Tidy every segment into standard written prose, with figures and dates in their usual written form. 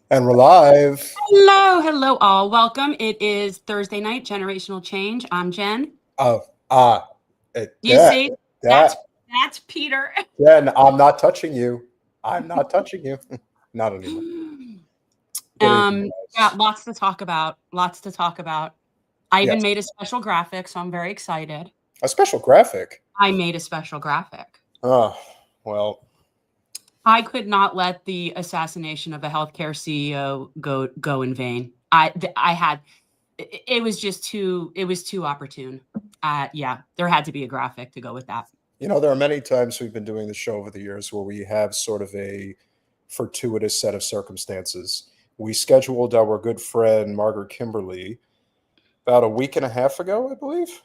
And we're live. Hello all. Welcome. It is Thursday night, Generational Change. I'm Jen. See, that's Peter. Jen, I'm not touching you. I'm not touching you. Not anymore. Yeah, lots to talk about. I even made a special graphic, so I'm very excited. A special graphic? I made a special graphic. Oh, well. I could not let the assassination of a healthcare CEO go in vain. It was too opportune. Yeah, there had to be a graphic to go with that. You know, there are many times we've been doing the show over the years where we have sort of a fortuitous set of circumstances. We scheduled our good friend Margaret Kimberley about a week and a half ago, I believe.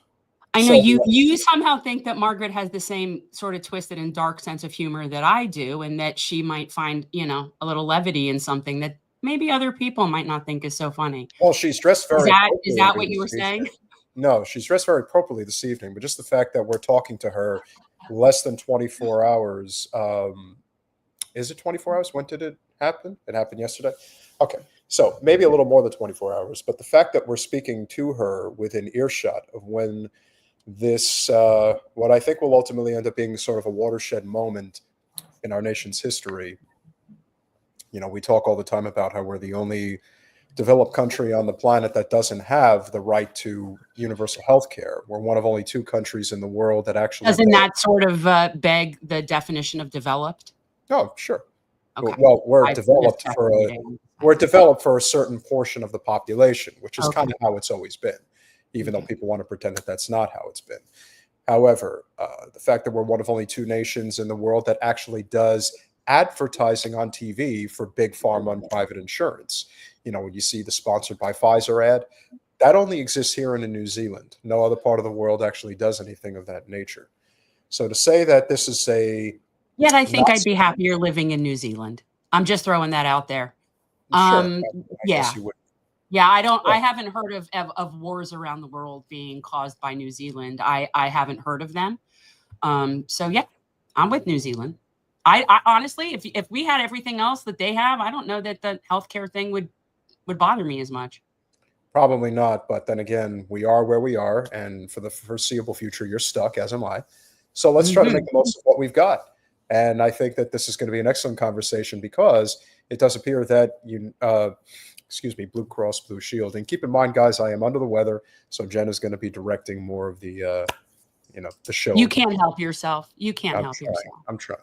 I know you somehow think that Margaret has the same sort of twisted and dark sense of humor that I do, and that she might find, a little levity in something that maybe other people might not think is so funny. Well, she's dressed very Is that what you were saying? No, she's dressed very appropriately this evening, but just the fact that we're talking to her less than 24 hours. Is it 24 hours? When did it happen? It happened yesterday. Okay. So maybe a little more than 24 hours, but the fact that we're speaking to her within earshot of when this, what I think will ultimately end up being sort of a watershed moment in our nation's history. We talk all the time about how we're the only developed country on the planet that doesn't have the right to universal health care. We're one of only 2 countries in the world that actually doesn't that sort of beg the definition of developed? Oh, sure. Okay. Well, we're developed for a certain portion of the population, which is kind of how it's always been, even though people want to pretend that that's not how it's been. However, the fact that we're one of only 2 nations in the world that actually does advertising on TV for big pharma and private insurance. When you see the sponsored by Pfizer ad, that only exists here and in New Zealand. No other part of the world actually does anything of that nature. So to say that this is Yet I think I'd be happier living in New Zealand. I'm just throwing that out there. Sure, I guess you would. Yeah, I haven't heard of wars around the world being caused by New Zealand. I haven't heard of them. So yeah, I'm with New Zealand. I honestly, if we had everything else that they have, I don't know that the healthcare thing would bother me as much. Probably not. But then again, we are where we are. And for the foreseeable future, you're stuck, as am I. So let's try to make the most of what we've got. And I think that this is going to be an excellent conversation because it does appear that Blue Cross Blue Shield. And keep in mind, guys, I am under the weather. So Jen is going to be directing more of the, the show. You can't help yourself. I'm trying. I'm trying.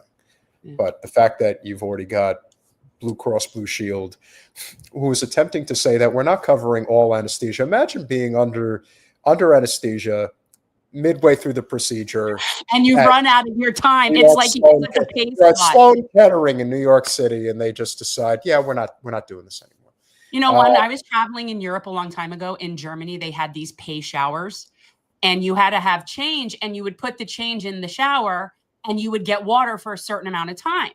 Yeah. But the fact that you've already got Blue Cross Blue Shield, who was attempting to say that we're not covering all anesthesia. Imagine being under anesthesia midway through the procedure, and you run out of your time. It's like a pace at Sloan Kettering in New York City, and they just decide, yeah, we're not doing this anymore. You know, when I was traveling in Europe a long time ago, in Germany, they had these pay showers, and you had to have change, and you would put the change in the shower, and you would get water for a certain amount of time.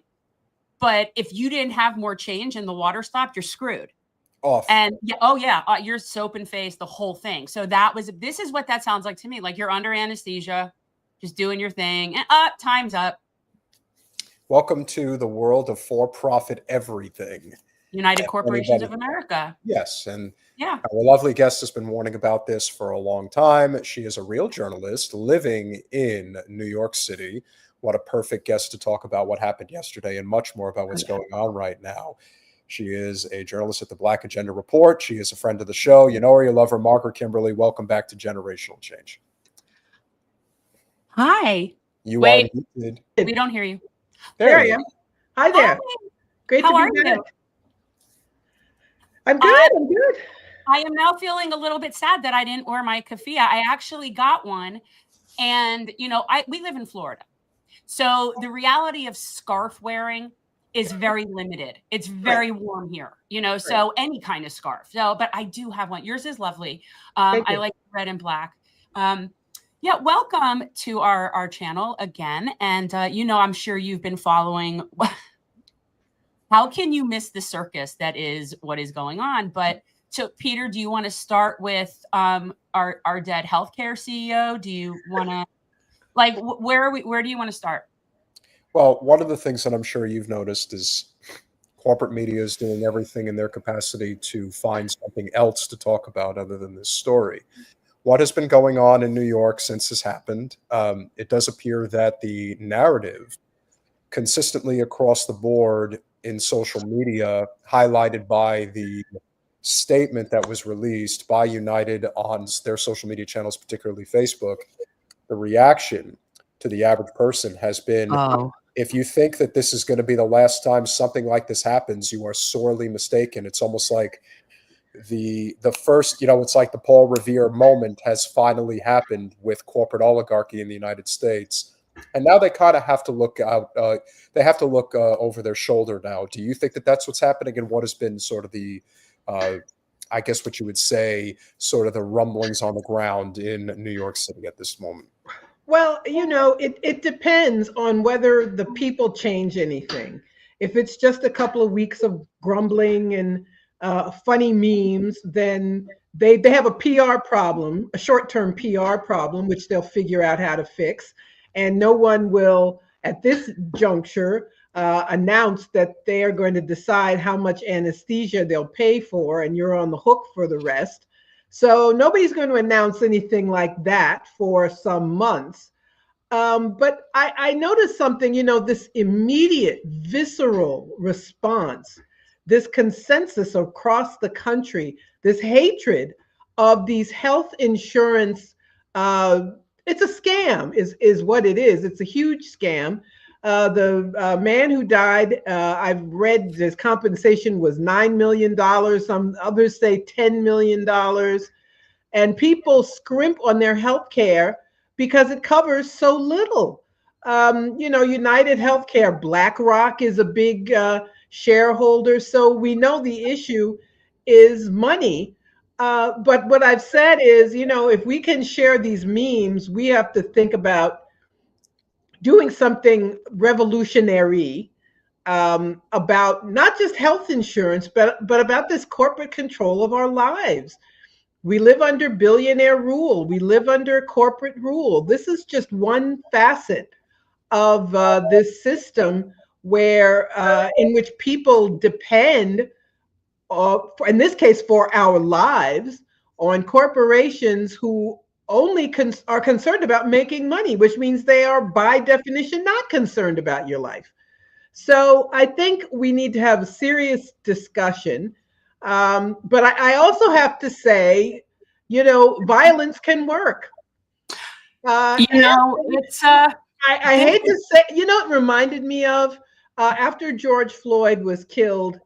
But if you didn't have more change and the water stopped, you're screwed. Off. And you're soap and face, the whole thing. So this is what that sounds like to me. Like you're under anesthesia, just doing your thing, and time's up. Welcome to the world of for-profit everything. United Corporations of America. Yes, and yeah, our lovely guest has been warning about this for a long time. She is a real journalist living in New York City. What a perfect guest to talk about what happened yesterday and much more about what's going on right now. She is a journalist at the Black Agenda Report. She is a friend of the show. You know her, you love her. Margaret Kimberley, welcome back to Generational Change. Hi. Wait, we don't hear you. There you are. Hi there. Hi. Great How to be back. You? I'm good. I'm good. I am now feeling a little bit sad that I didn't wear my keffiyeh. I actually got one, and we live in Florida, so the reality of scarf wearing is very limited. It's very warm here, so any kind of scarf. So, but I do have one. Yours is lovely. I like red and black. Yeah, welcome to our channel again. And, I'm sure you've been following. How can you miss the circus that is what is going on? But so, Peter, do you want to start with our dead healthcare CEO? Do you want to, where do you want to start? Well, one of the things that I'm sure you've noticed is corporate media is doing everything in their capacity to find something else to talk about other than this story. What has been going on in New York since this happened? It does appear that the narrative consistently across the board in social media, highlighted by the statement that was released by United on their social media channels, particularly Facebook, the reaction to the average person has been, if you think that this is going to be the last time something like this happens, you are sorely mistaken. It's almost like the first, it's like the Paul Revere moment has finally happened with corporate oligarchy in the United States. And now they kind of have to look out. They have to look over their shoulder now. Do you think that that's what's happening? And what has been sort of the, I guess what you would say, sort of the rumblings on the ground in New York City at this moment? Well, it depends on whether the people change anything. If it's just a couple of weeks of grumbling and funny memes, then they have a PR problem, a short-term PR problem, which they'll figure out how to fix. And no one will, at this juncture, announce that they are going to decide how much anesthesia they'll pay for, and you're on the hook for the rest. So nobody's going to announce anything like that for some months. But I noticed something, this immediate visceral response, this consensus across the country, this hatred of these health insurance. It's a scam is what it is. It's a huge scam. The man who died, I've read his compensation was $9 million. Some others say $10 million. And people scrimp on their health care because it covers so little. UnitedHealth, BlackRock is a big shareholder. So we know the issue is money. But what I've said is, if we can share these memes, we have to think about doing something revolutionary about not just health insurance, but about this corporate control of our lives. We live under billionaire rule. We live under corporate rule. This is just one facet of this system where in which people depend, in this case, for our lives, on corporations who only are concerned about making money, which means they are by definition not concerned about your life. So I think we need to have a serious discussion. But I also have to say, violence can work. It's I hate to say, it reminded me of after George Floyd was killed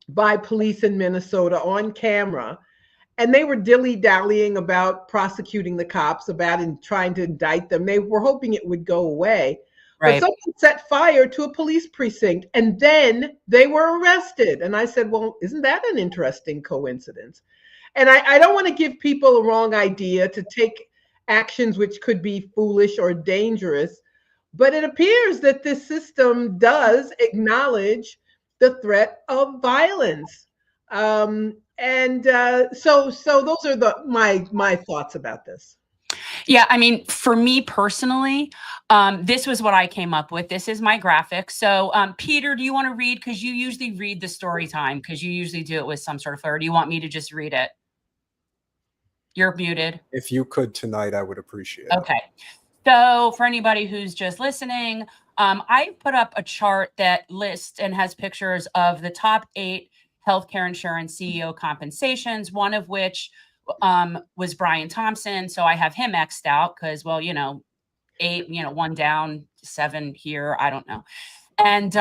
by police in Minnesota on camera, and they were dilly-dallying about prosecuting the cops, about trying to indict them. They were hoping it would go away. But Right. someone set fire to a police precinct, and then they were arrested. And I said, well, isn't that an interesting coincidence? And I don't want to give people a wrong idea to take actions which could be foolish or dangerous, but it appears that this system does acknowledge the threat of violence. So those are my thoughts about this. Yeah, I mean, for me personally, this was what I came up with. This is my graphic. So, Peter, do you want to read? Because you usually read the story time, because you usually do it with some sort of flair. Do you want me to just read it? You're muted. If you could tonight, I would appreciate it. Okay. So for anybody who's just listening, I put up a chart that lists and has pictures of the top 8 healthcare insurance CEO compensations, one of which was Brian Thompson. So I have him X'd out because, well, 8, 1 down, 7 here. I don't know. And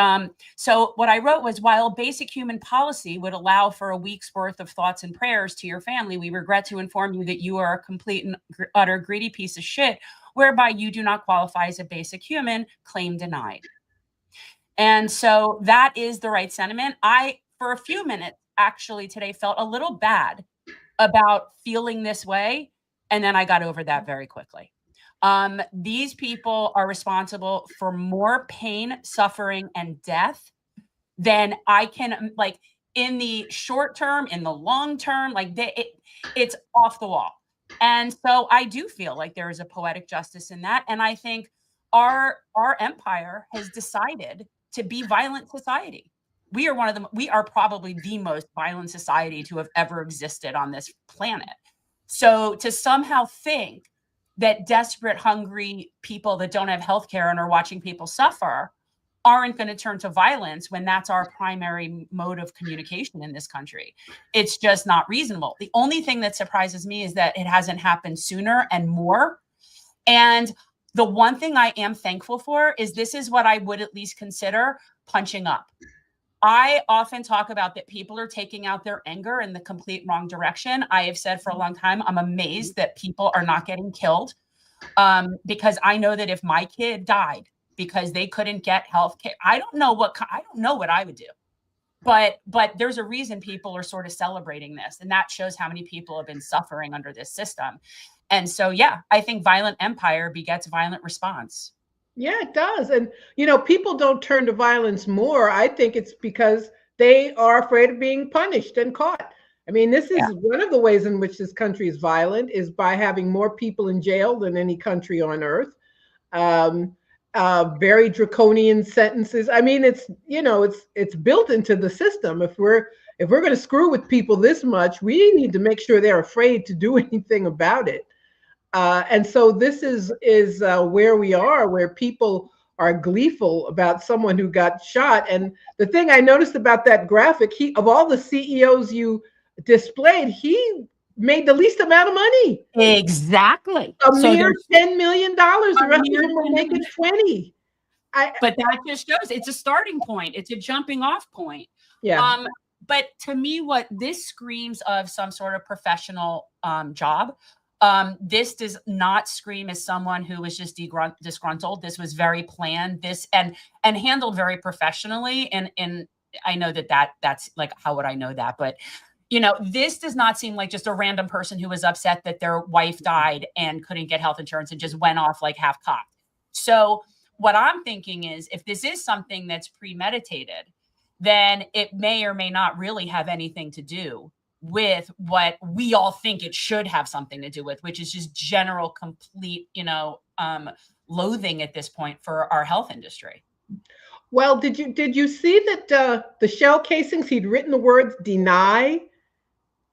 so what I wrote was, while basic human policy would allow for a week's worth of thoughts and prayers to your family, we regret to inform you that you are a complete and utter greedy piece of shit, whereby you do not qualify as a basic human, claim denied. And so that is the right sentiment. I, for a few minutes, actually today felt a little bad about feeling this way. And then I got over that very quickly. These people are responsible for more pain, suffering, and death than I can, like, in the short term, in the long term, like it's off the wall. And so I do feel like there is a poetic justice in that. And I think our empire has decided to be violent society. We are probably the most violent society to have ever existed on this planet. So to somehow think that desperate, hungry people that don't have healthcare and are watching people suffer aren't going to turn to violence when that's our primary mode of communication in this country. It's just not reasonable. The only thing that surprises me is that it hasn't happened sooner and more. And the one thing I am thankful for is this is what I would at least consider punching up. I often talk about that people are taking out their anger in the complete wrong direction. I have said for a long time, I'm amazed that people are not getting killed, because I know that if my kid died because they couldn't get health care, I don't know what I would do. But there's a reason people are sort of celebrating this, and that shows how many people have been suffering under this system. And so, yeah, I think violent empire begets violent response. Yeah, it does. And, people don't turn to violence more. I think it's because they are afraid of being punished and caught. I mean, this is one of the ways in which this country is violent, is by having more people in jail than any country on earth. Very draconian sentences. I mean, it's built into the system. If we're going to screw with people this much, we need to make sure they're afraid to do anything about it. And so this is where we are, where people are gleeful about someone who got shot. And the thing I noticed about that graphic, of all the CEOs you displayed, he made the least amount of money. Exactly. Mere $10 million. The rest of them were making 20. But that just shows it's a starting point. It's a jumping off point. Yeah. But to me, what this screams of some sort of professional job. This does not scream as someone who was just disgruntled. This was very planned. And handled very professionally. And I know that's like, how would I know that? But this does not seem like just a random person who was upset that their wife died and couldn't get health insurance and just went off like half cocked. So what I'm thinking is, if this is something that's premeditated, then it may or may not really have anything to do with what we all think it should have something to do with, which is just general, complete, loathing at this point for our health industry. Well, did you see that the shell casings, he'd written the words deny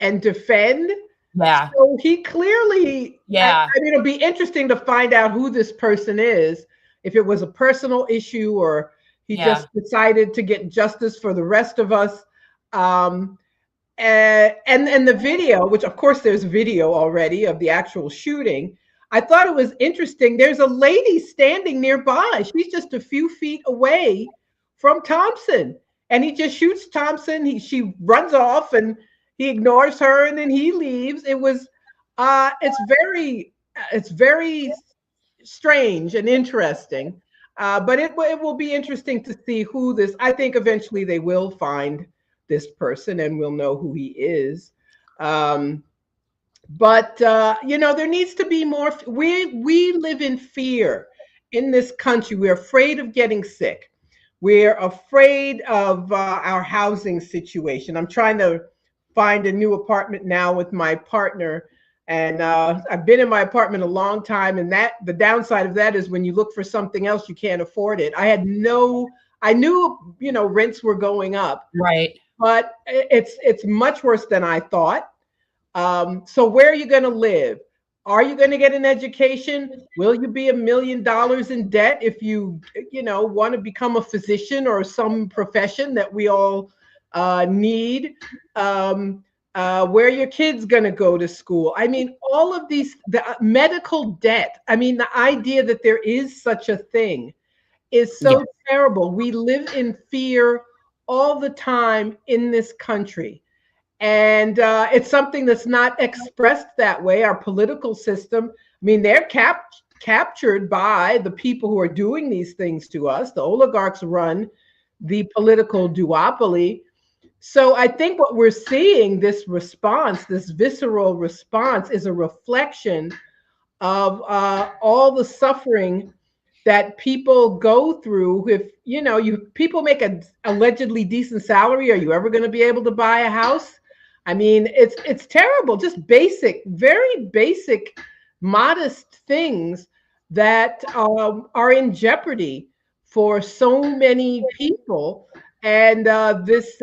and defend? Yeah. So he clearly, yeah. I mean, it'll be interesting to find out who this person is, if it was a personal issue or he just decided to get justice for the rest of us. And the video, which of course there's video already of the actual shooting, I thought it was interesting. There's a lady standing nearby. She's just a few feet away from Thompson, and he just shoots Thompson. She runs off, and he ignores her, and then he leaves. It's very strange and interesting, but it will be interesting to see who this. I think eventually they will find this person, and we'll know who he is. But there needs to be more. We live in fear in this country. We're afraid of getting sick. We're afraid of our housing situation. I'm trying to find a new apartment now with my partner, and I've been in my apartment a long time. And the downside of that is when you look for something else, you can't afford it. I knew rents were going up, right? But it's much worse than I thought. So where are you going to live? Are you going to get an education? Will you be $1 million in debt if you want to become a physician or some profession that we all need? Where are your kids going to go to school? I mean, all of the medical debt. I mean, the idea that there is such a thing is so terrible. We live in fear all the time in this country. And it's something that's not expressed that way. Our political system, I mean, they're captured by the people who are doing these things to us. The oligarchs run the political duopoly. So I think what we're seeing, this response, this visceral response, is a reflection of all the suffering that people go through. If people make an allegedly decent salary, are you ever going to be able to buy a house? I mean, it's terrible. Just very basic, modest things that are in jeopardy for so many people. And this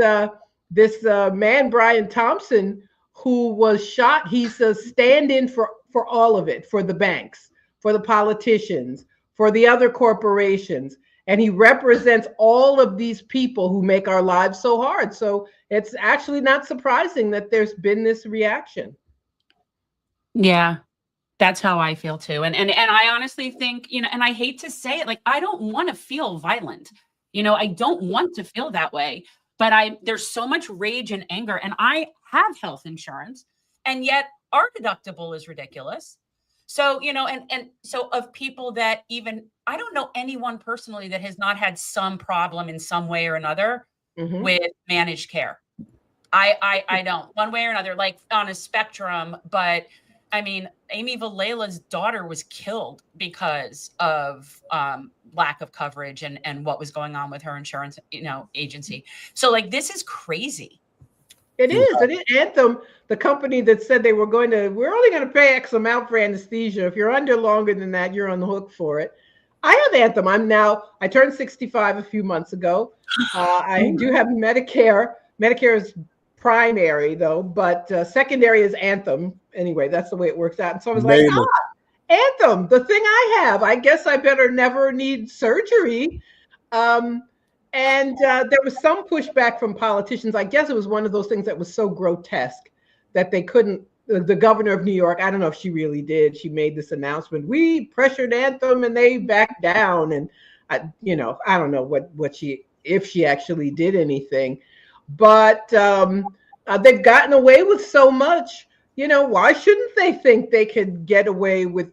man, Brian Thompson, who was shot, he's a stand-in for all of it, for the banks, for the politicians, for the other corporations. And he represents all of these people who make our lives so hard. So it's actually not surprising that there's been this reaction. Yeah, that's how I feel too. And I honestly think, and I hate to say it, like, I don't want to feel violent. I don't want to feel that way, but there's so much rage and anger, and I have health insurance, and yet our deductible is ridiculous. So, and so of people that even, I don't know anyone personally that has not had some problem in some way or another with managed care. I don't, one way or another, like on a spectrum. But I mean, Amy Valela's daughter was killed because of lack of coverage and what was going on with her insurance, agency. So like, this is crazy. It is. Anthem, the company that said we're only going to pay X amount for anesthesia. If you're under longer than that, you're on the hook for it. I have Anthem. I turned 65 a few months ago. I do have Medicare. Medicare is primary though, but secondary is Anthem. Anyway, that's the way it works out. And so I was like, Anthem, the thing I have, I guess I better never need surgery. And there was some pushback from politicians. I guess it was one of those things that was so grotesque that they couldn't. The governor of New York, I don't know if she really did. She made this announcement. We pressured Anthem and they backed down. And I don't know if she actually did anything. But they've gotten away with so much. Why shouldn't they think they could get away with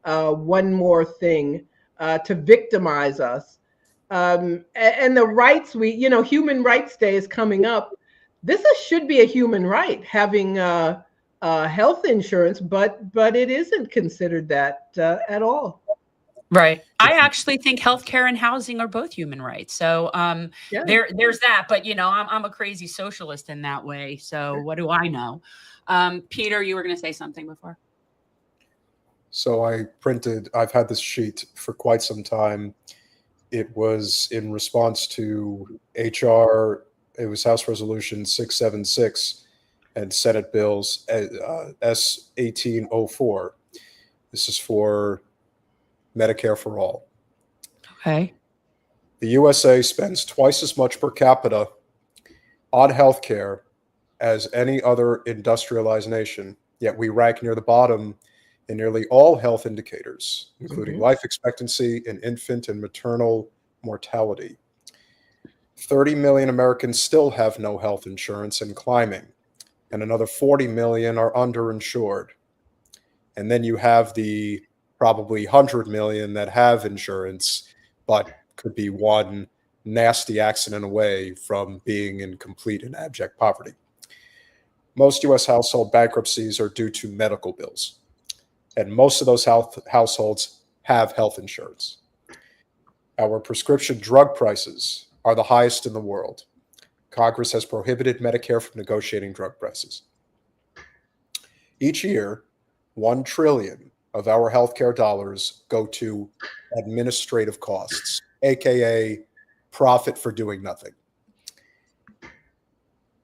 one more thing to victimize us? And the rights Human Rights Day is coming up. This should be a human right, having health insurance, but it isn't considered that at all. Right. I actually think healthcare and housing are both human rights. So there's that. But I'm a crazy socialist in that way. So what do I know? Peter, you were going to say something before. So I've had this sheet for quite some time. It was in response to HR, it was House Resolution 676 and Senate Bills S1804. This is for Medicare for all. Okay. The USA spends twice as much per capita on healthcare as any other industrialized nation, yet we rank near the bottom in nearly all health indicators, including life expectancy and infant and maternal mortality. 30 million Americans still have no health insurance and climbing, and another 40 million are underinsured. And then you have the probably 100 million that have insurance, but could be one nasty accident away from being in complete and abject poverty. Most U.S. household bankruptcies are due to medical bills, and most of those households have health insurance. Our prescription drug prices are the highest in the world. Congress has prohibited Medicare from negotiating drug prices. Each year, $1 trillion of our healthcare dollars go to administrative costs, aka profit for doing nothing.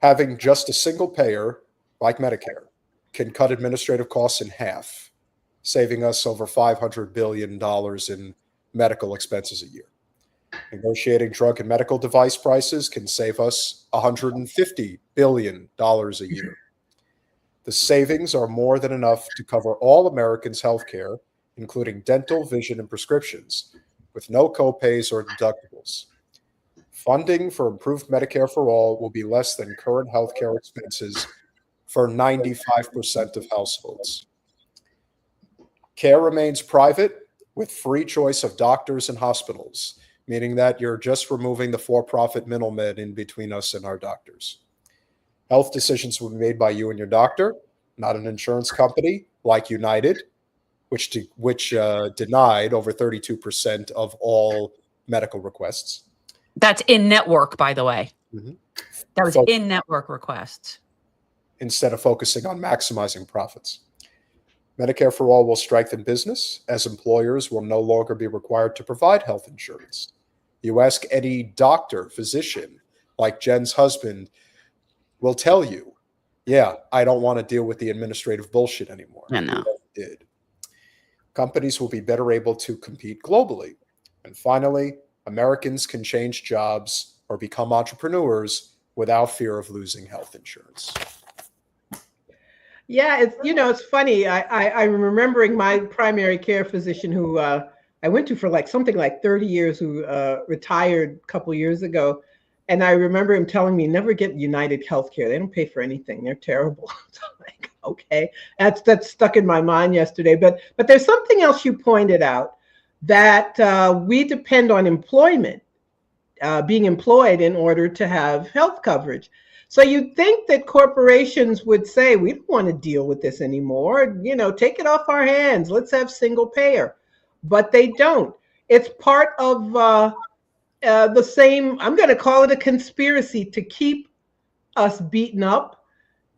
Having just a single payer like Medicare can cut administrative costs in half, saving us over $500 billion in medical expenses a year. Negotiating drug and medical device prices can save us $150 billion a year. The savings are more than enough to cover all Americans' health care, including dental, vision, and prescriptions, with no copays or deductibles. Funding for improved Medicare for all will be less than current healthcare expenses for 95% of households. Care remains private with free choice of doctors and hospitals, meaning that you're just removing the for-profit middlemen in between us and our doctors. Health decisions will be made by you and your doctor, not an insurance company like United, which denied over 32% of all medical requests. That's in-network, by the way. Mm-hmm. That was in-network requests. Instead of focusing on maximizing profits. Medicare for all will strengthen business, as employers will no longer be required to provide health insurance. You ask any doctor, physician, like Jen's husband, will tell you, yeah, I don't want to deal with the administrative bullshit anymore. I know. Did. Companies will be better able to compete globally. And finally, Americans can change jobs or become entrepreneurs without fear of losing health insurance. Yeah, it's funny. I'm remembering my primary care physician who I went to for something like 30 years, who retired a couple years ago. And I remember him telling me, never get United Healthcare. They don't pay for anything. They're terrible. So I'm like, okay, that's stuck in my mind yesterday. But there's something else you pointed out, that we depend on employment, being employed in order to have health coverage. So you'd think that corporations would say, we don't want to deal with this anymore. Take it off our hands. Let's have single payer. But they don't. It's part of the same, I'm going to call it a conspiracy to keep us beaten up,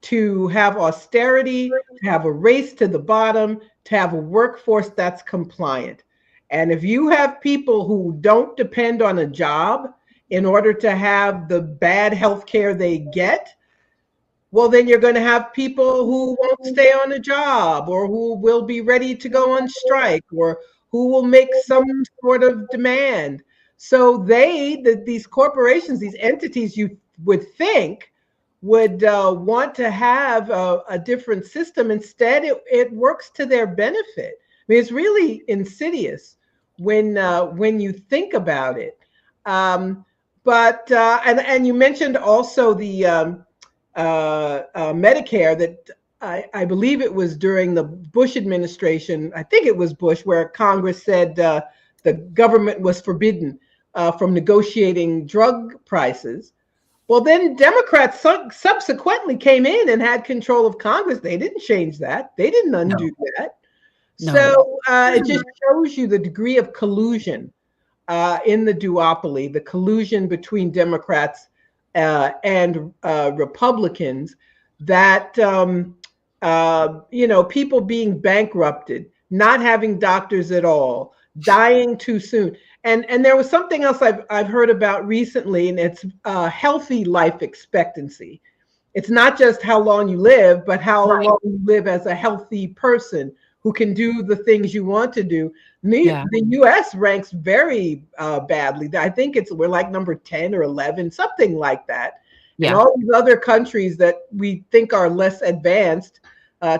to have austerity, to have a race to the bottom, to have a workforce that's compliant. And if you have people who don't depend on a job in order to have the bad health care they get, well, then you're going to have people who won't stay on a job, or who will be ready to go on strike, or who will make some sort of demand. So these corporations, these entities, you would think would want to have a different system. Instead, it works to their benefit. I mean, it's really insidious when you think about it. But you mentioned also the Medicare, that I believe it was during the Bush administration. I think it was Bush, where Congress said the government was forbidden from negotiating drug prices. Well, then Democrats subsequently came in and had control of Congress. They didn't change that. They didn't undo that. No. So it just shows you the degree of collusion in the duopoly, the collusion between Democrats and Republicans, that people being bankrupted, not having doctors at all, dying too soon. And there was something else I've heard about recently, and it's healthy life expectancy. It's not just how long you live, but how long you live as a healthy person who can do the things you want to do. The U.S. ranks very badly. I think we're like number 10 or 11, something like that. Yeah. And all these other countries that we think are less advanced,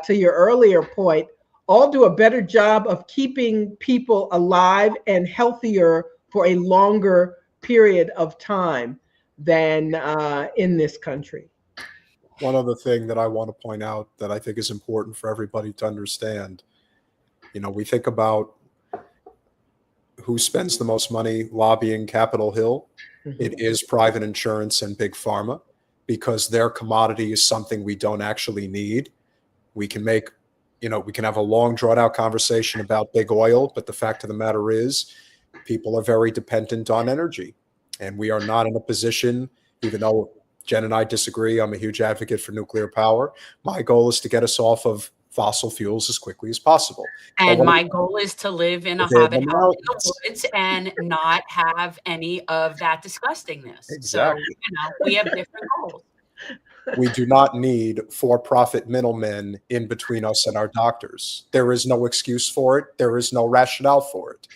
to your earlier point, all do a better job of keeping people alive and healthier for a longer period of time. than in this country. One other thing that I want to point out that I think is important for everybody to understand, we think about who spends the most money lobbying Capitol Hill. Mhm. It is private insurance and big pharma, because their commodity is something we don't actually need. We can make, we can have a long drawn out conversation about big oil, but the fact of the matter is people are very dependent on energy, and we are not in a position, even though Jen and I disagree. I'm a huge advocate for nuclear power. My goal is to get us off of fossil fuels as quickly as possible. And my goal is to live in a hobbit house in the mountains. woods and not have any of that disgustingness. Exactly. So, we have different goals. We do not need for-profit middlemen in between us and our doctors. There is no excuse for it. There is no rationale for it.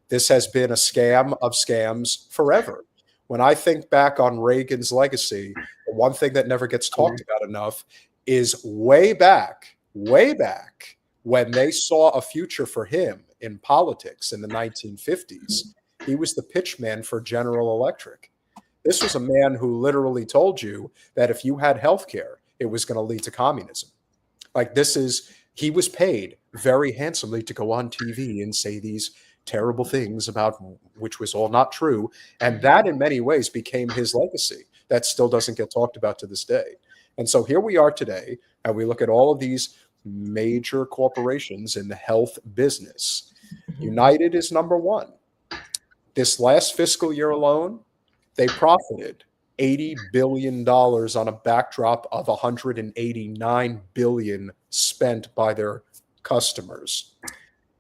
This has been a scam of scams forever. When I think back on Reagan's legacy, the one thing that never gets talked about enough is way back, when they saw a future for him in politics in the 1950s, he was the pitchman for General Electric. This was a man who literally told you that if you had health care, it was going to lead to communism. He was paid very handsomely to go on TV and say these terrible things about, which was all not true. And that in many ways became his legacy that still doesn't get talked about to this day. And so here we are today, and we look at all of these major corporations in the health business. United is number one. This last fiscal year alone, they profited $80 billion on a backdrop of $189 billion spent by their customers.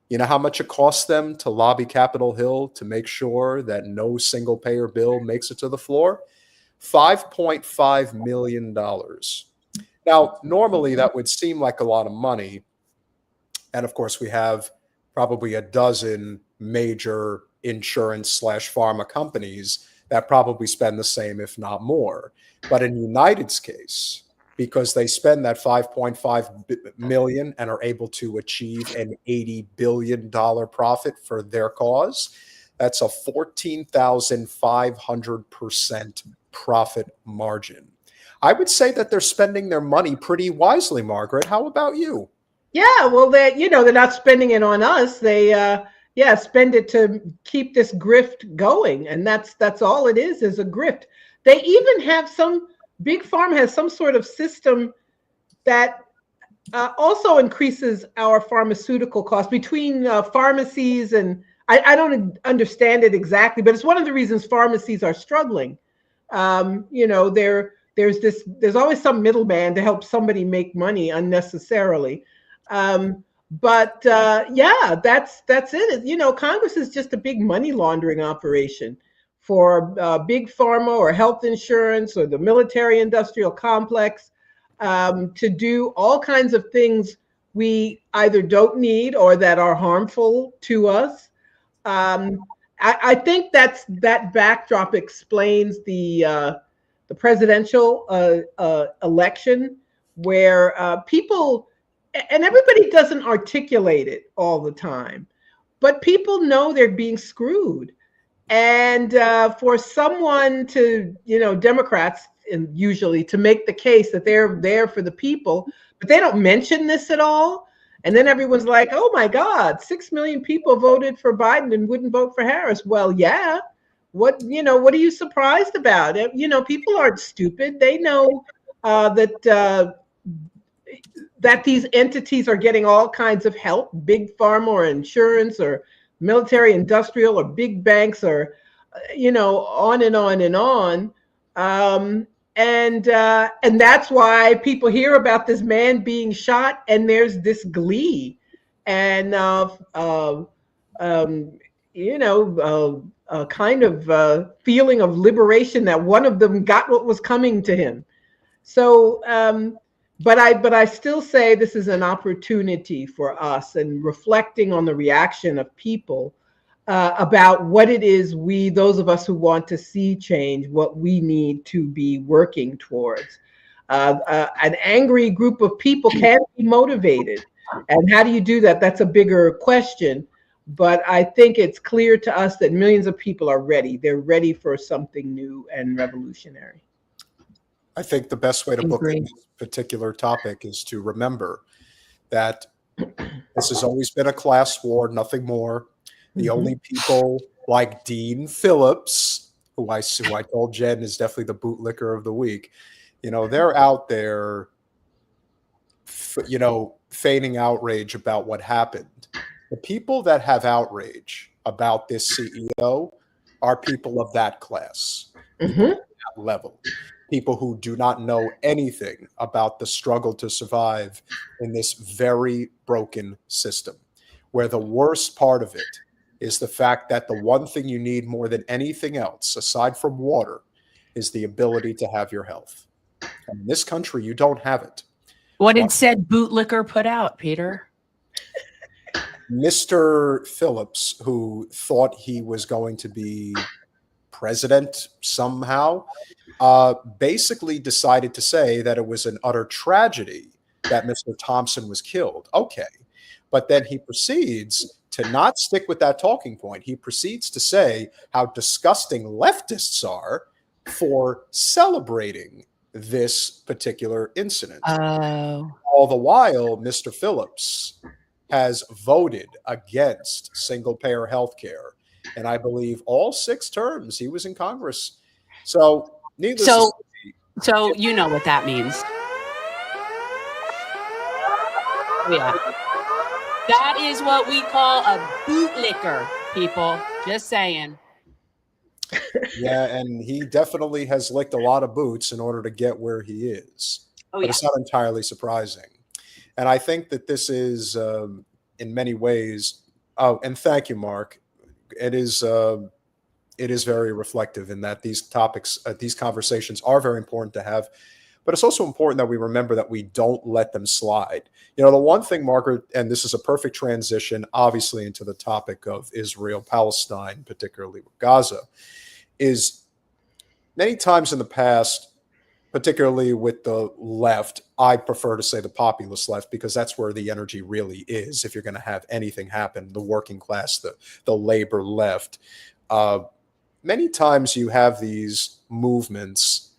You know how much it costs them to lobby Capitol Hill to make sure that no single payer bill makes it to the floor? $5.5 million. Now, normally that would seem like a lot of money. And of course, we have probably a dozen major insurance/pharma companies that probably spend the same, if not more. But in United's case, because they spend that $5.5 million and are able to achieve an $80 billion profit for their cause, that's a 14,500% profit margin. I would say that they're spending their money pretty wisely, Margaret. How about you? Yeah, well, they're not spending it on us. They spend it to keep this grift going, and that's all it is a grift. They even have big pharma has some sort of system that also increases our pharmaceutical costs between pharmacies, and I don't understand it exactly, but it's one of the reasons pharmacies are struggling. There's always some middleman to help somebody make money unnecessarily. That's it. Congress is just a big money laundering operation for big pharma or health insurance or the military industrial complex to do all kinds of things we either don't need or that are harmful to us. I think that backdrop explains the presidential election, where people, and everybody doesn't articulate it all the time, but people know they're being screwed. And for someone to, Democrats usually to make the case that they're there for the people, but they don't mention this at all. And then everyone's like, oh my God, 6 million people voted for Biden and wouldn't vote for Harris. Well, yeah. What are you surprised about? People aren't stupid. They know that these entities are getting all kinds of help, big pharma or insurance or military industrial or big banks or, on and on and on. And that's why people hear about this man being shot and there's this glee and, a kind of feeling of liberation that one of them got what was coming to him. So, but I still say this is an opportunity for us, and reflecting on the reaction of people about what it is those of us who want to see change, what we need to be working towards. An angry group of people can be motivated. And how do you do that? That's a bigger question. But I think it's clear to us that millions of people are ready. They're ready for something new and revolutionary. I think the best way to book this particular topic is to remember that this has always been a class war, nothing more. The only people like Dean Phillips, who I told Jen is definitely the bootlicker of the week, they're out there, feigning outrage about what happened. The people that have outrage about this CEO are people of that class, people at that level, people who do not know anything about the struggle to survive in this very broken system, where the worst part of it is the fact that the one thing you need more than anything else, aside from water, is the ability to have your health. And in this country, you don't have it. What did said bootlicker put out, Peter? Mr. Phillips, who thought he was going to be president somehow, basically decided to say that it was an utter tragedy that Mr. Thompson was killed. Okay. But then he proceeds to not stick with that talking point. He proceeds to say how disgusting leftists are for celebrating this particular incident. All the while, Mr. Phillips has voted against single-payer health care. And I believe all 6 terms he was in Congress. So, needless to say, so you know what that means. Yeah. That is what we call a bootlicker, people. Just saying. Yeah, and he definitely has licked a lot of boots in order to get where he is. But it's not entirely surprising. And I think that this is, in many ways, and thank you, Mark. It is very reflective in that these topics, these conversations are very important to have. But it's also important that we remember that we don't let them slide. The one thing, Margaret, and this is a perfect transition, obviously, into the topic of Israel, Palestine, particularly with Gaza, is many times in the past, particularly with the left, I prefer to say the populist left, because that's where the energy really is. If you're going to have anything happen, the working class, the labor left, many times you have these movements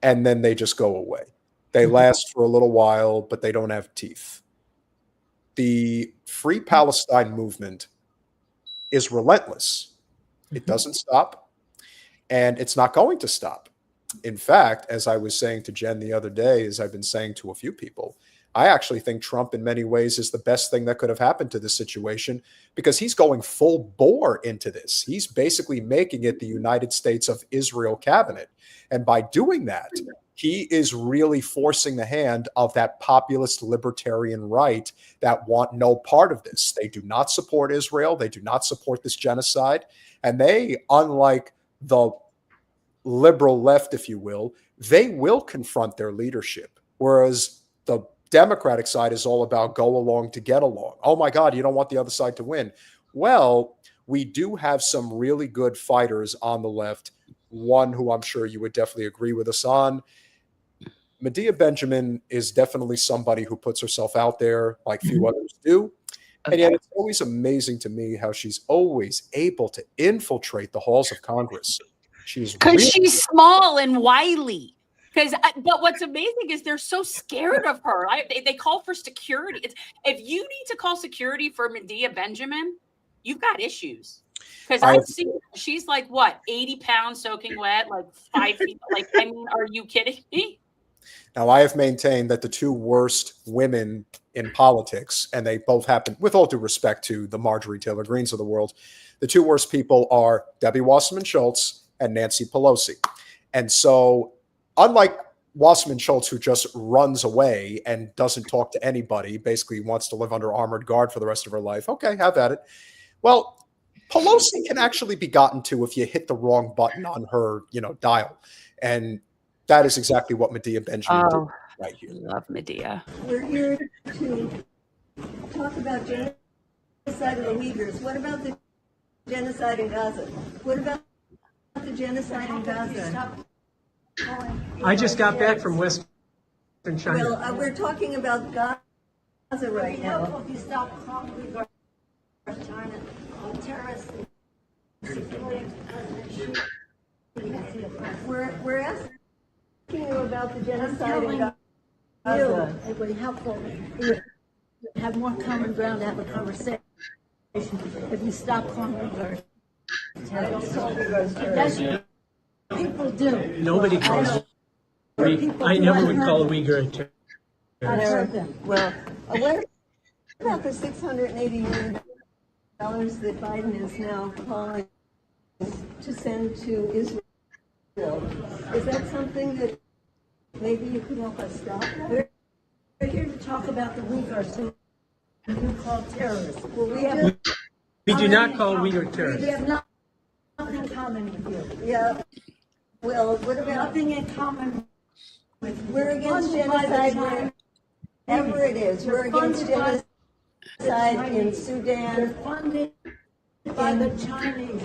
and then they just go away. They last for a little while, but they don't have teeth. The Free Palestine movement is relentless. It doesn't stop, and it's not going to stop. In fact, as I was saying to Jen the other day, as I've been saying to a few people, I actually think Trump in many ways is the best thing that could have happened to this situation, because he's going full bore into this. He's basically making it the United States of Israel cabinet. And by doing that, he is really forcing the hand of that populist libertarian right that want no part of this. They do not support Israel. They do not support this genocide. And they, unlike the liberal left, if you will, they will confront their leadership. Whereas the Democratic side is all about go along to get along. Oh my God, you don't want the other side to win. Well, we do have some really good fighters on the left. One who I'm sure you would definitely agree with us on. Medea Benjamin is definitely somebody who puts herself out there like few others do. And yet it's always amazing to me how she's always able to infiltrate the halls of Congress. Because she's small and wily. But what's amazing is they're so scared of her. They call for security. If you need to call security for Medea Benjamin, you've got issues. Because I've seen she's like, what, 80 pounds soaking wet, like 5 feet. Like, I mean, are you kidding me? Now, I have maintained that the 2 worst women in politics, and they both happen, with all due respect to the Marjorie Taylor Greens of the world, the 2 worst people are Debbie Wasserman Schultz and Nancy Pelosi. And so, unlike Wasserman Schultz, who just runs away and doesn't talk to anybody, basically wants to live under armored guard for the rest of her life, okay, have at it. Well, Pelosi can actually be gotten to if you hit the wrong button on her, dial. And that is exactly what Medea Benjamin did right here. Love Medea. We're here to talk about genocide of the Uyghurs. What about the genocide in Gaza? What about the genocide in Gaza? I just got back from Western China. Well, we're talking about Gaza right now. If you stop talking about China, We're asking you about the genocide in Gaza. It would be helpful to have more common ground to have a conversation if you stop calling them terrorists. That's what people do. Nobody calls I never would call a Uyghur a terrorist. I've heard them. Well, what about the $680 million that Biden is now calling to send to Israel? Is that something that maybe you could help us stop? We're here to talk about the Uyghurs who you call terrorists. Well, We do not call Uyghur We terrorists. have nothing in common with you. yeah. Well, what about Nothing in common with you. we're against Funded by the genocide wherever it is. We're against Funded by genocide in They're Sudan. funded by the Chinese.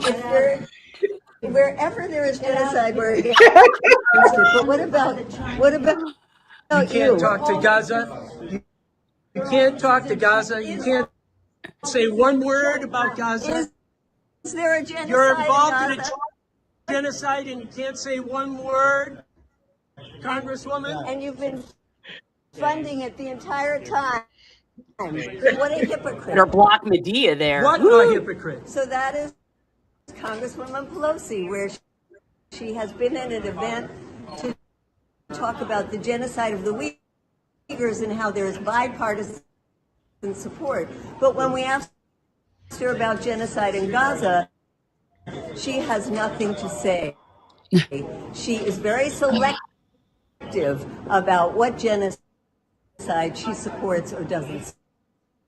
Wherever there is genocide, we're against it. But what about You can't talk to Gaza. You can't talk to Gaza. You can't say one word about Gaza. Is there a genocide You're involved in in a Gaza? genocide and you can't say one word, Congresswoman. And you've been funding it the entire time. What a hypocrite. Or block Medea there. What a hypocrite. So that is Congresswoman Pelosi, where she has been in an event to talk about the genocide of the Uyghurs and how there is bipartisan support. But when we asked her about genocide in Gaza, she has nothing to say. She is very selective about what genocide she supports or doesn't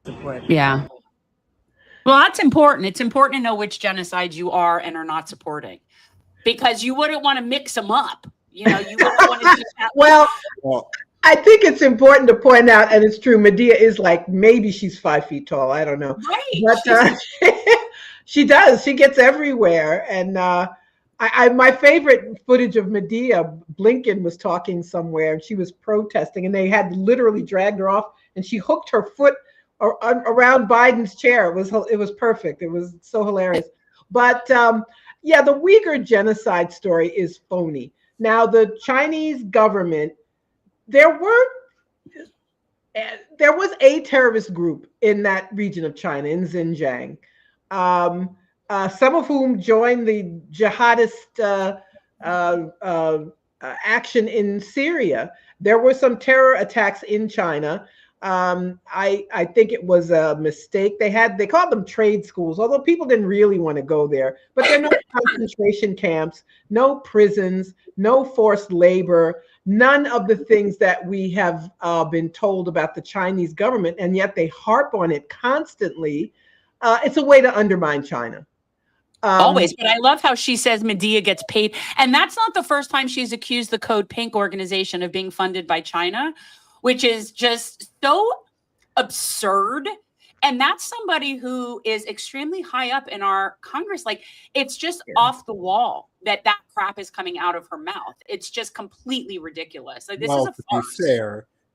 support. Yeah. Well, that's important. It's important to know which genocides you are and are not supporting, because you wouldn't want to mix them up. You know, you wouldn't want to do that. Well, I think it's important to point out, and it's true, Medea is like, maybe she's 5 feet tall. I don't know. Right. But she does. She gets everywhere. And my favorite footage of Medea, Blinken was talking somewhere and she was protesting and they had literally dragged her off and she hooked her foot around Biden's chair. It was perfect. It was so hilarious. But yeah, the Uyghur genocide story is phony. Now, the Chinese government, there was a terrorist group in that region of China, in Xinjiang, some of whom joined the jihadist action in Syria. There were some terror attacks in China. I think it was a mistake. They called them trade schools, although people didn't really want to go there. But there are no concentration camps, no prisons, no forced labor, none of the things that we have been told about the Chinese government, and yet they harp on it constantly. It's a way to undermine China. Always. But I love how she says Medea gets paid. And that's not the first time she's accused the CodePink organization of being funded by China, which is just so absurd. And that's somebody who is extremely high up in our Congress. Like, it's just off the wall that crap is coming out of her mouth. It's just completely ridiculous. Like, this is a farce.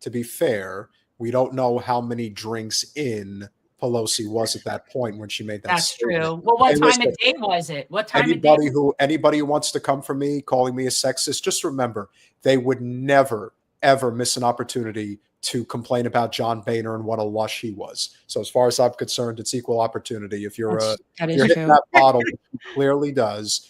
To be fair, we don't know how many drinks in Pelosi was at that point when she made that statement. True. Well, what time of day was it? What time of day? Anybody who wants to come for me, calling me a sexist, just remember, they would never, ever miss an opportunity to complain about John Boehner and what a lush he was. So as far as I'm concerned, it's equal opportunity. If you're hitting that bottle, which he clearly does.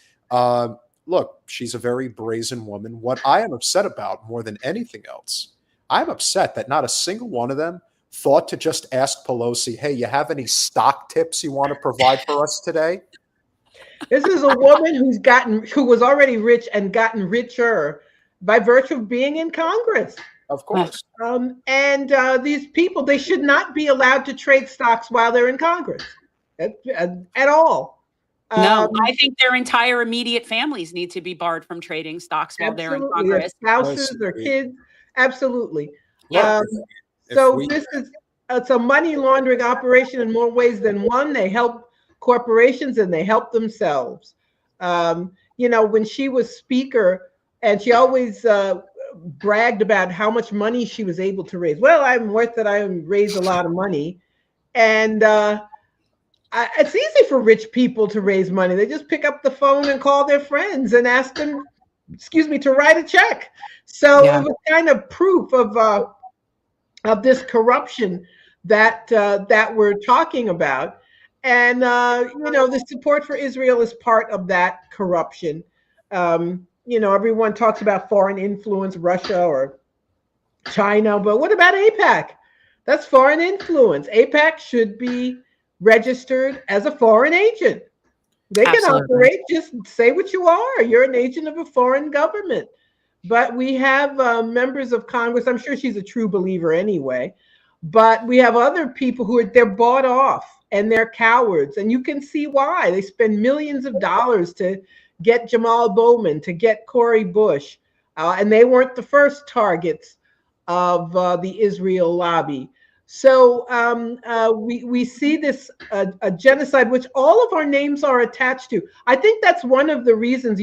Look, she's a very brazen woman. What I am upset about more than anything else, I'm upset that not a single one of them thought to just ask Pelosi, hey, you have any stock tips you want to provide for us today? This is a woman who was already rich and gotten richer by virtue of being in Congress. Of course. These people, they should not be allowed to trade stocks while they're in Congress at all. No, I think their entire immediate families need to be barred from trading stocks while they're in Congress. Their spouses, their kids, absolutely. Yeah. It's a money laundering operation in more ways than one. They help corporations and they help themselves. When she was speaker, and she always bragged about how much money she was able to raise. Well, I'm worth that I raised a lot of money. And it's easy for rich people to raise money. They just pick up the phone and call their friends and ask them, to write a check. So it was kind of proof of this corruption that we're talking about. And, the support for Israel is part of that corruption. Everyone talks about foreign influence, Russia or China, but what about AIPAC? That's foreign influence. AIPAC should be registered as a foreign agent. They can operate, just say what you are. You're an agent of a foreign government. But we have members of Congress. I'm sure she's a true believer anyway. But we have other people they're bought off and they're cowards. And you can see why. They spend millions of dollars to get Jamal Bowman, to get Cori Bush. And they weren't the first targets of the Israel lobby. So we see this a genocide, which all of our names are attached to. I think that's one of the reasons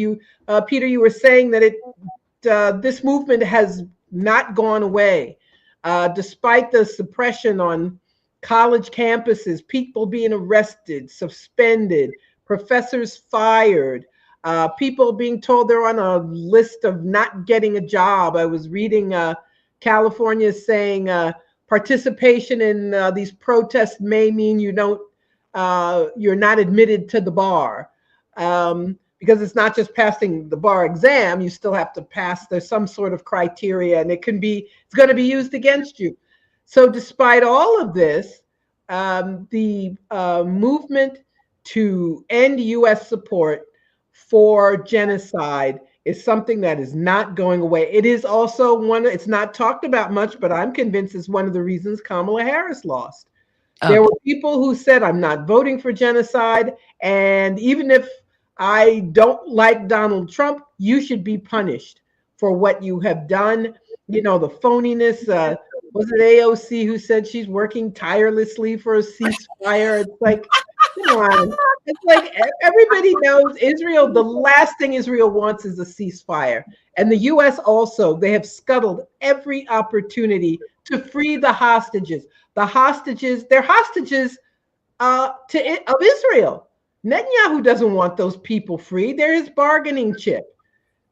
Peter, you were saying that this movement has not gone away, despite the suppression on college campuses, people being arrested, suspended, professors fired, people being told they're on a list of not getting a job. I was reading California saying participation in these protests may mean you're not admitted to the bar, because it's not just passing the bar exam. You still have to pass. There's some sort of criteria, and it's going to be used against you. So despite all of this, the movement to end U.S. support for genocide is something that is not going away. It is also it's not talked about much, but I'm convinced it's one of the reasons Kamala Harris lost. There were people who said, I'm not voting for genocide. And even if I don't like Donald Trump, you should be punished for what you have done. The phoniness, was it AOC who said she's working tirelessly for a ceasefire? It's like, come on. It's like everybody knows Israel, the last thing Israel wants is a ceasefire. And the U.S. also, they have scuttled every opportunity to free the hostages. They're hostages of Israel. Netanyahu doesn't want those people free. They're his bargaining chip.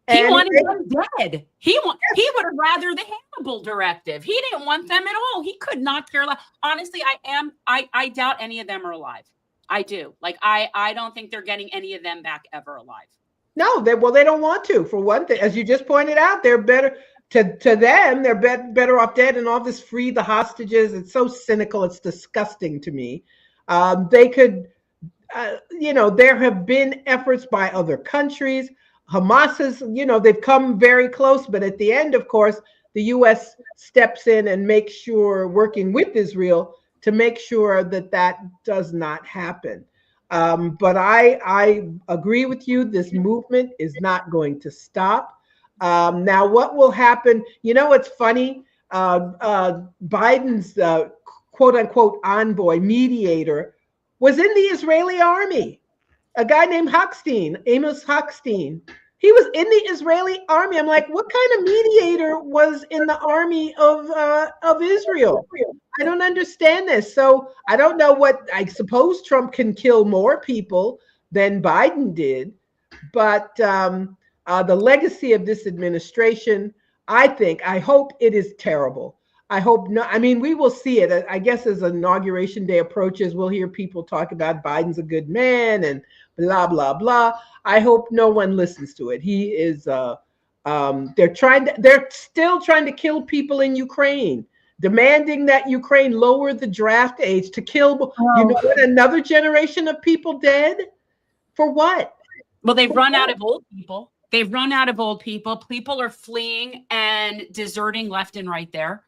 He wanted them dead. He would have rather the Hannibal directive. He didn't want them at all. He could not care less. Honestly, I doubt any of them are alive. I do. I don't think they're getting any of them back ever alive. No, they don't want to. For one thing, as you just pointed out, they're better to them. They're better off dead, and all this free the hostages. It's so cynical. It's disgusting to me. They could, there have been efforts by other countries. Hamas has, they've come very close, but at the end, of course, the U.S. steps in and makes sure, working with Israel, to make sure that does not happen. But I agree with you. This movement is not going to stop. Now, what will happen? It's funny. Biden's quote unquote envoy, mediator, was in the Israeli army. A guy named Amos Hochstein. He was in the Israeli army. I'm like, what kind of mediator was in the army of Israel? I don't understand this. So I don't know I suppose Trump can kill more people than Biden did. But the legacy of this administration, I hope it is terrible. I hope not. I mean, we will see it. I guess as Inauguration Day approaches, we'll hear people talk about Biden's a good man and blah, blah, blah. I hope no one listens to it. He is, they're still trying to kill people in Ukraine, demanding that Ukraine lower the draft age to kill, another generation of people dead? For what? Well, they've run out of old people. They've run out of old people. People are fleeing and deserting left and right there.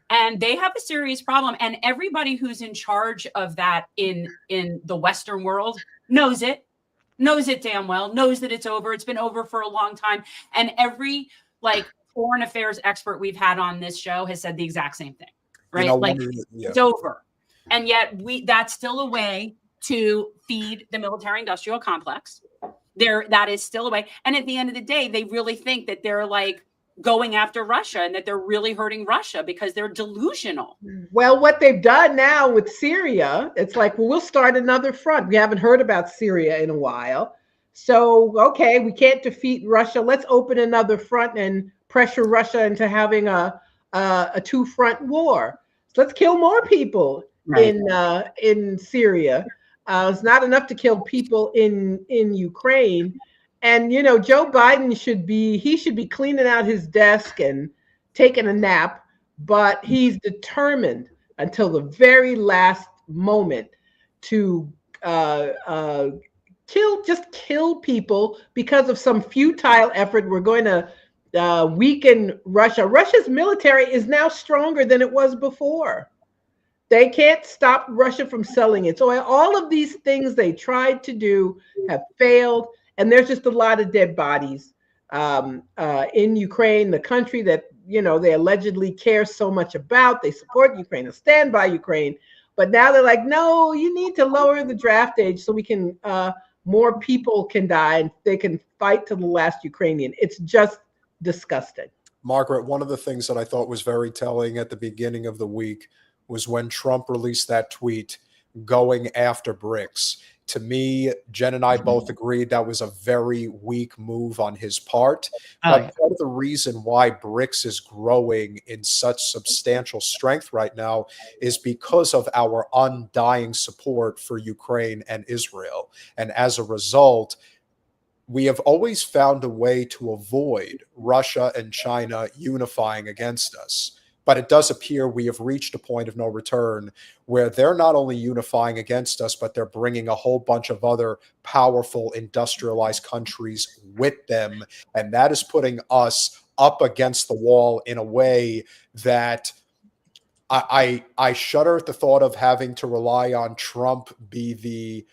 And they have a serious problem. And everybody who's in charge of that in the Western world knows it damn well, knows that it's over. It's been over for a long time. And every foreign affairs expert we've had on this show has said the exact same thing, right? It's over. And yet that's still a way to feed the military industrial complex. That is still a way. And at the end of the day, they really think that they're going after Russia and that they're really hurting Russia because they're delusional. Well, what they've done now with Syria, it's like, well, we'll start another front. We haven't heard about Syria in a while. So, okay, we can't defeat Russia. Let's open another front and pressure Russia into having a two-front war. So let's kill more people in Syria. It's not enough to kill people in Ukraine. And, you know, Joe Biden should be cleaning out his desk and taking a nap, but he's determined until the very last moment to kill people because of some futile effort. We're going to weaken Russia. Russia's military is now stronger than it was before. They can't stop Russia from selling it. So all of these things they tried to do have failed. And there's just a lot of dead bodies in Ukraine, the country that, you know, they allegedly care so much about. They support Ukraine and stand by Ukraine. But now they're like, no, you need to lower the draft age so we can, more people can die and they can fight to the last Ukrainian. It's just disgusting. Margaret, one of the things that I thought was very telling at the beginning of the week was when Trump released that tweet going after BRICS. To me, Jen and I both agreed that was a very weak move on his part. But part of the reason why BRICS is growing in such substantial strength right now is because of our undying support for Ukraine and Israel. And as a result, we have always found a way to avoid Russia and China unifying against us. But it does appear we have reached a point of no return where they're not only unifying against us, but they're bringing a whole bunch of other powerful industrialized countries with them. And that is putting us up against the wall in a way that I shudder at the thought of having to rely on Trump be the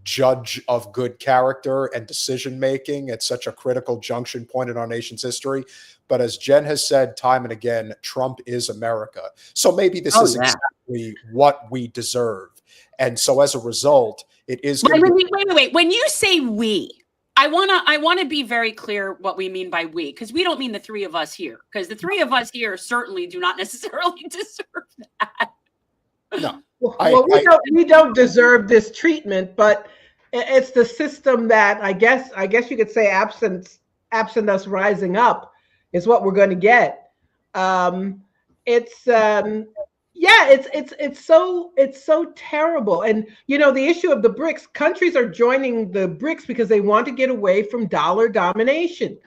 judge of good character and decision making at such a critical junction point in our nation's history. But as Jen has said time and again, Trump is America. So maybe this is exactly what we deserve. And so as a result, it is. Wait. When you say we, I want to be very clear what we mean by we, because we don't mean the three of us here, because the three of us here certainly do not necessarily deserve that. No. Well, we don't deserve this treatment, but it's the system that I guess you could say absent us rising up is what we're going to get. It's so terrible. And you know, the issue of the BRICS, countries are joining the BRICS because they want to get away from dollar domination.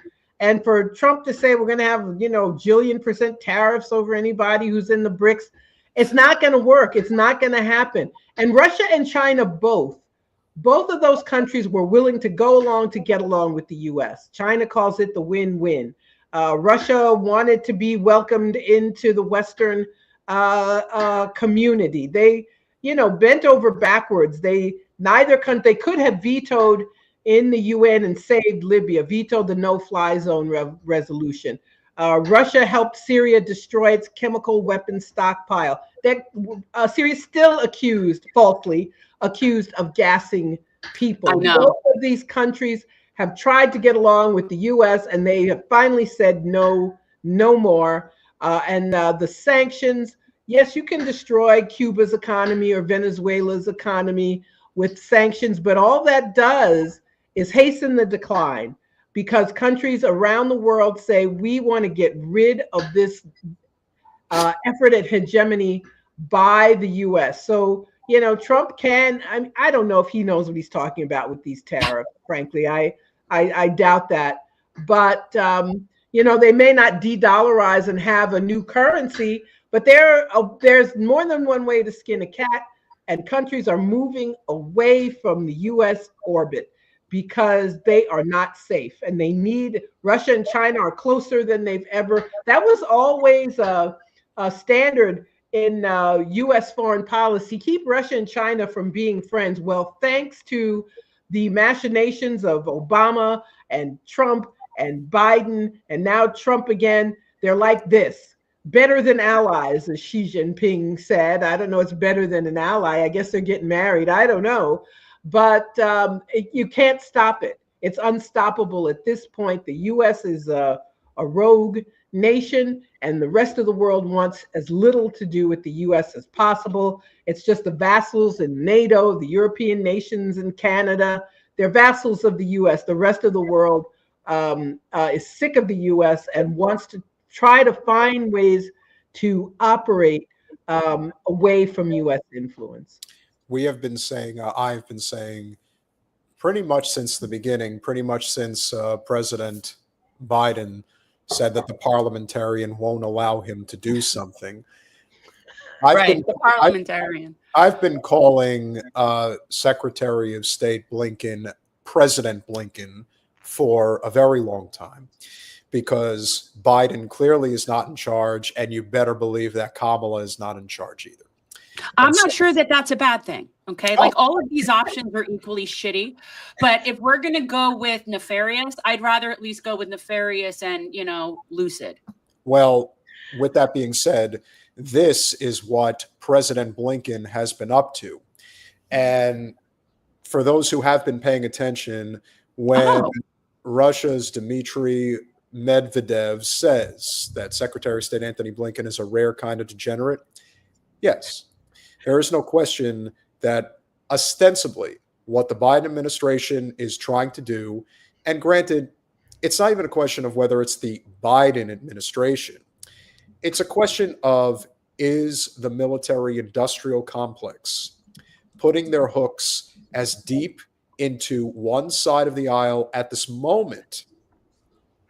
And for Trump to say we're going to have, you know, jillion% tariffs over anybody who's in the BRICS, it's not going to work. It's not going to happen. And Russia and China both of those countries were willing to go along to get along with the U.S. China calls it the win-win. Russia wanted to be welcomed into the Western community. They, you know, bent over backwards. They could have vetoed in the UN and saved Libya, vetoed the no-fly zone resolution. Russia helped Syria destroy its chemical weapons stockpile. Syria is still falsely accused of gassing people. Both of these countries have tried to get along with the U.S. and they have finally said no more. And the sanctions, yes, you can destroy Cuba's economy or Venezuela's economy with sanctions, but all that does is hasten the decline, because countries around the world say we want to get rid of this effort at hegemony by the U.S. So, you know, Trump I don't know if he knows what he's talking about with these tariffs, frankly. I doubt that. But, you know, they may not de-dollarize and have a new currency, but there's more than one way to skin a cat, and countries are moving away from the U.S. orbit because they are not safe, and they need. Russia and China are closer than they've ever. That was always a standard in U.S. foreign policy. Keep Russia and China from being friends. Well, thanks to the machinations of Obama and Trump and Biden, and now Trump again, they're like this. Better than allies, as Xi Jinping said. I don't know, it's better than an ally. I guess they're getting married. I don't know. But you can't stop it. It's unstoppable at this point. The U.S. is a rogue nation, and the rest of the world wants as little to do with the U.S. as possible. It's just the vassals in NATO, the European nations in Canada. They're vassals of the U.S. The rest of the world is sick of the U.S. and wants to try to find ways to operate away from U.S. influence. We have been saying, I've been saying pretty much since the beginning, pretty much since President Biden said that the parliamentarian won't allow him to do something. The parliamentarian. I've been calling Secretary of State Blinken President Blinken for a very long time, because Biden clearly is not in charge, and you better believe that Kamala is not in charge either. I'm not sure that that's a bad thing. Okay. Like, all of these options are equally shitty, but if we're going to go with nefarious, I'd rather at least go with nefarious and, lucid. Well, with that being said, this is what President Blinken has been up to. And for those who have been paying attention, when Russia's Dmitry Medvedev says that Secretary of State Antony Blinken is a rare kind of degenerate, yes, there is no question that ostensibly what the Biden administration is trying to do, and granted, it's not even a question of whether it's the Biden administration. It's a question of, is the military-industrial complex putting their hooks as deep into one side of the aisle at this moment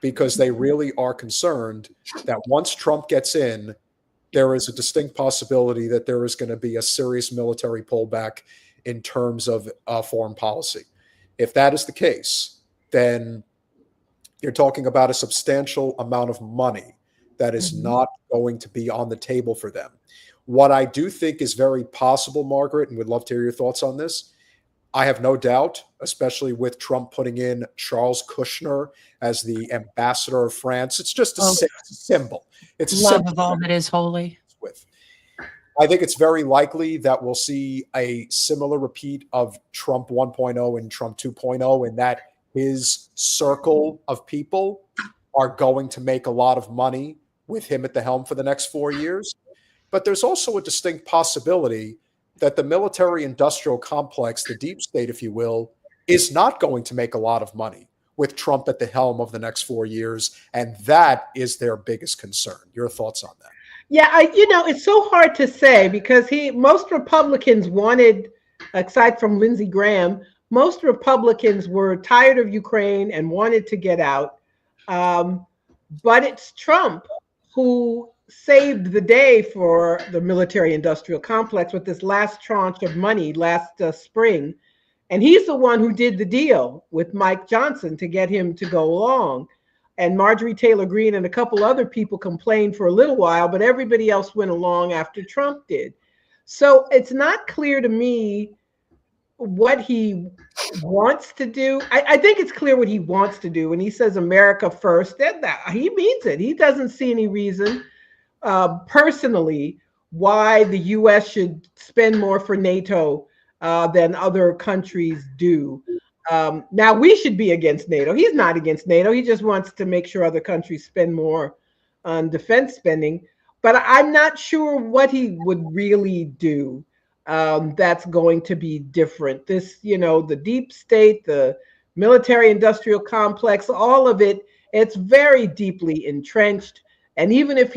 because they really are concerned that once Trump gets in, there is a distinct possibility that there is going to be a serious military pullback in terms of foreign policy. If that is the case, then you're talking about a substantial amount of money that is not going to be on the table for them. What I do think is very possible, Margaret, and would love to hear your thoughts on this, I have no doubt, especially with Trump putting in Charles Kushner as the ambassador of France. It's just a symbol. It's a love symbol of all that is holy. I think it's very likely that we'll see a similar repeat of Trump 1.0 and Trump 2.0, and that his circle of people are going to make a lot of money with him at the helm for the next 4 years. But there's also a distinct possibility that the military-industrial complex, the deep state, if you will, is not going to make a lot of money with Trump at the helm of the next 4 years. And that is their biggest concern. Your thoughts on that? Yeah, it's so hard to say because most Republicans wanted, aside from Lindsey Graham, most Republicans were tired of Ukraine and wanted to get out. But it's Trump who saved the day for the military-industrial complex with this last tranche of money last spring. And he's the one who did the deal with Mike Johnson to get him to go along. And Marjorie Taylor Greene and a couple other people complained for a little while, but everybody else went along after Trump did. So it's not clear to me what he wants to do. I think it's clear what he wants to do. When he says America first, that he means it. He doesn't see any reason personally why the U.S. should spend more for NATO than other countries do. Now, we should be against NATO. He's not against NATO. He just wants to make sure other countries spend more on defense spending. But I'm not sure what he would really do that's going to be different. This, the deep state, the military-industrial complex, all of it, it's very deeply entrenched. And even if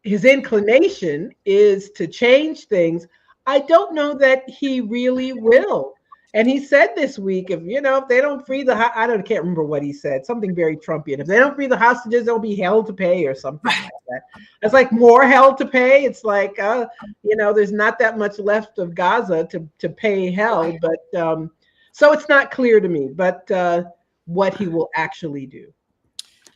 his inclination is to change things, I don't know that he really will. And he said this week, if they don't free can't remember what he said, something very Trumpian. If they don't free the hostages, they'll be hell to pay or something like that. It's like more hell to pay. It's like, there's not that much left of Gaza to pay hell. But so it's not clear to me, but what he will actually do.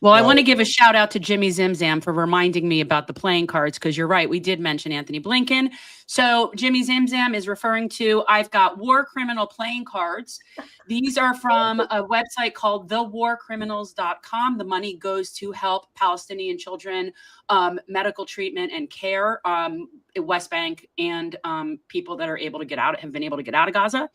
Well, I want to give a shout out to Jimmy Zimzam for reminding me about the playing cards, because you're right. We did mention Anthony Blinken. So Jimmy Zimzam is referring to, I've got war criminal playing cards. These are from a website called thewarcriminals.com. The money goes to help Palestinian children, medical treatment and care, West Bank, and people that are able to have been able to get out of Gaza.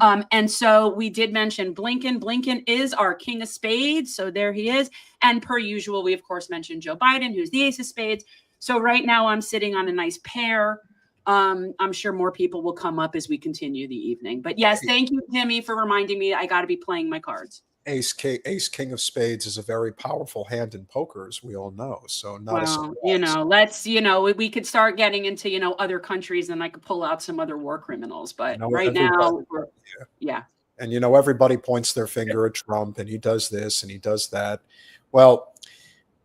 And so we did mention Blinken. Blinken is our king of spades. So there he is. And per usual, we of course mentioned Joe Biden, who's the ace of spades. So right now I'm sitting on a nice pair. I'm sure more people will come up as we continue the evening. But yes, thank you, Timmy, for reminding me I got to be playing my cards. Ace king of spades is a very powerful hand in poker, as we all know. So not a surprise. Let's, we could start getting into, other countries, and I could pull out some other war criminals. But right now, yeah. And, everybody points their finger at Trump, and he does this and he does that. Well,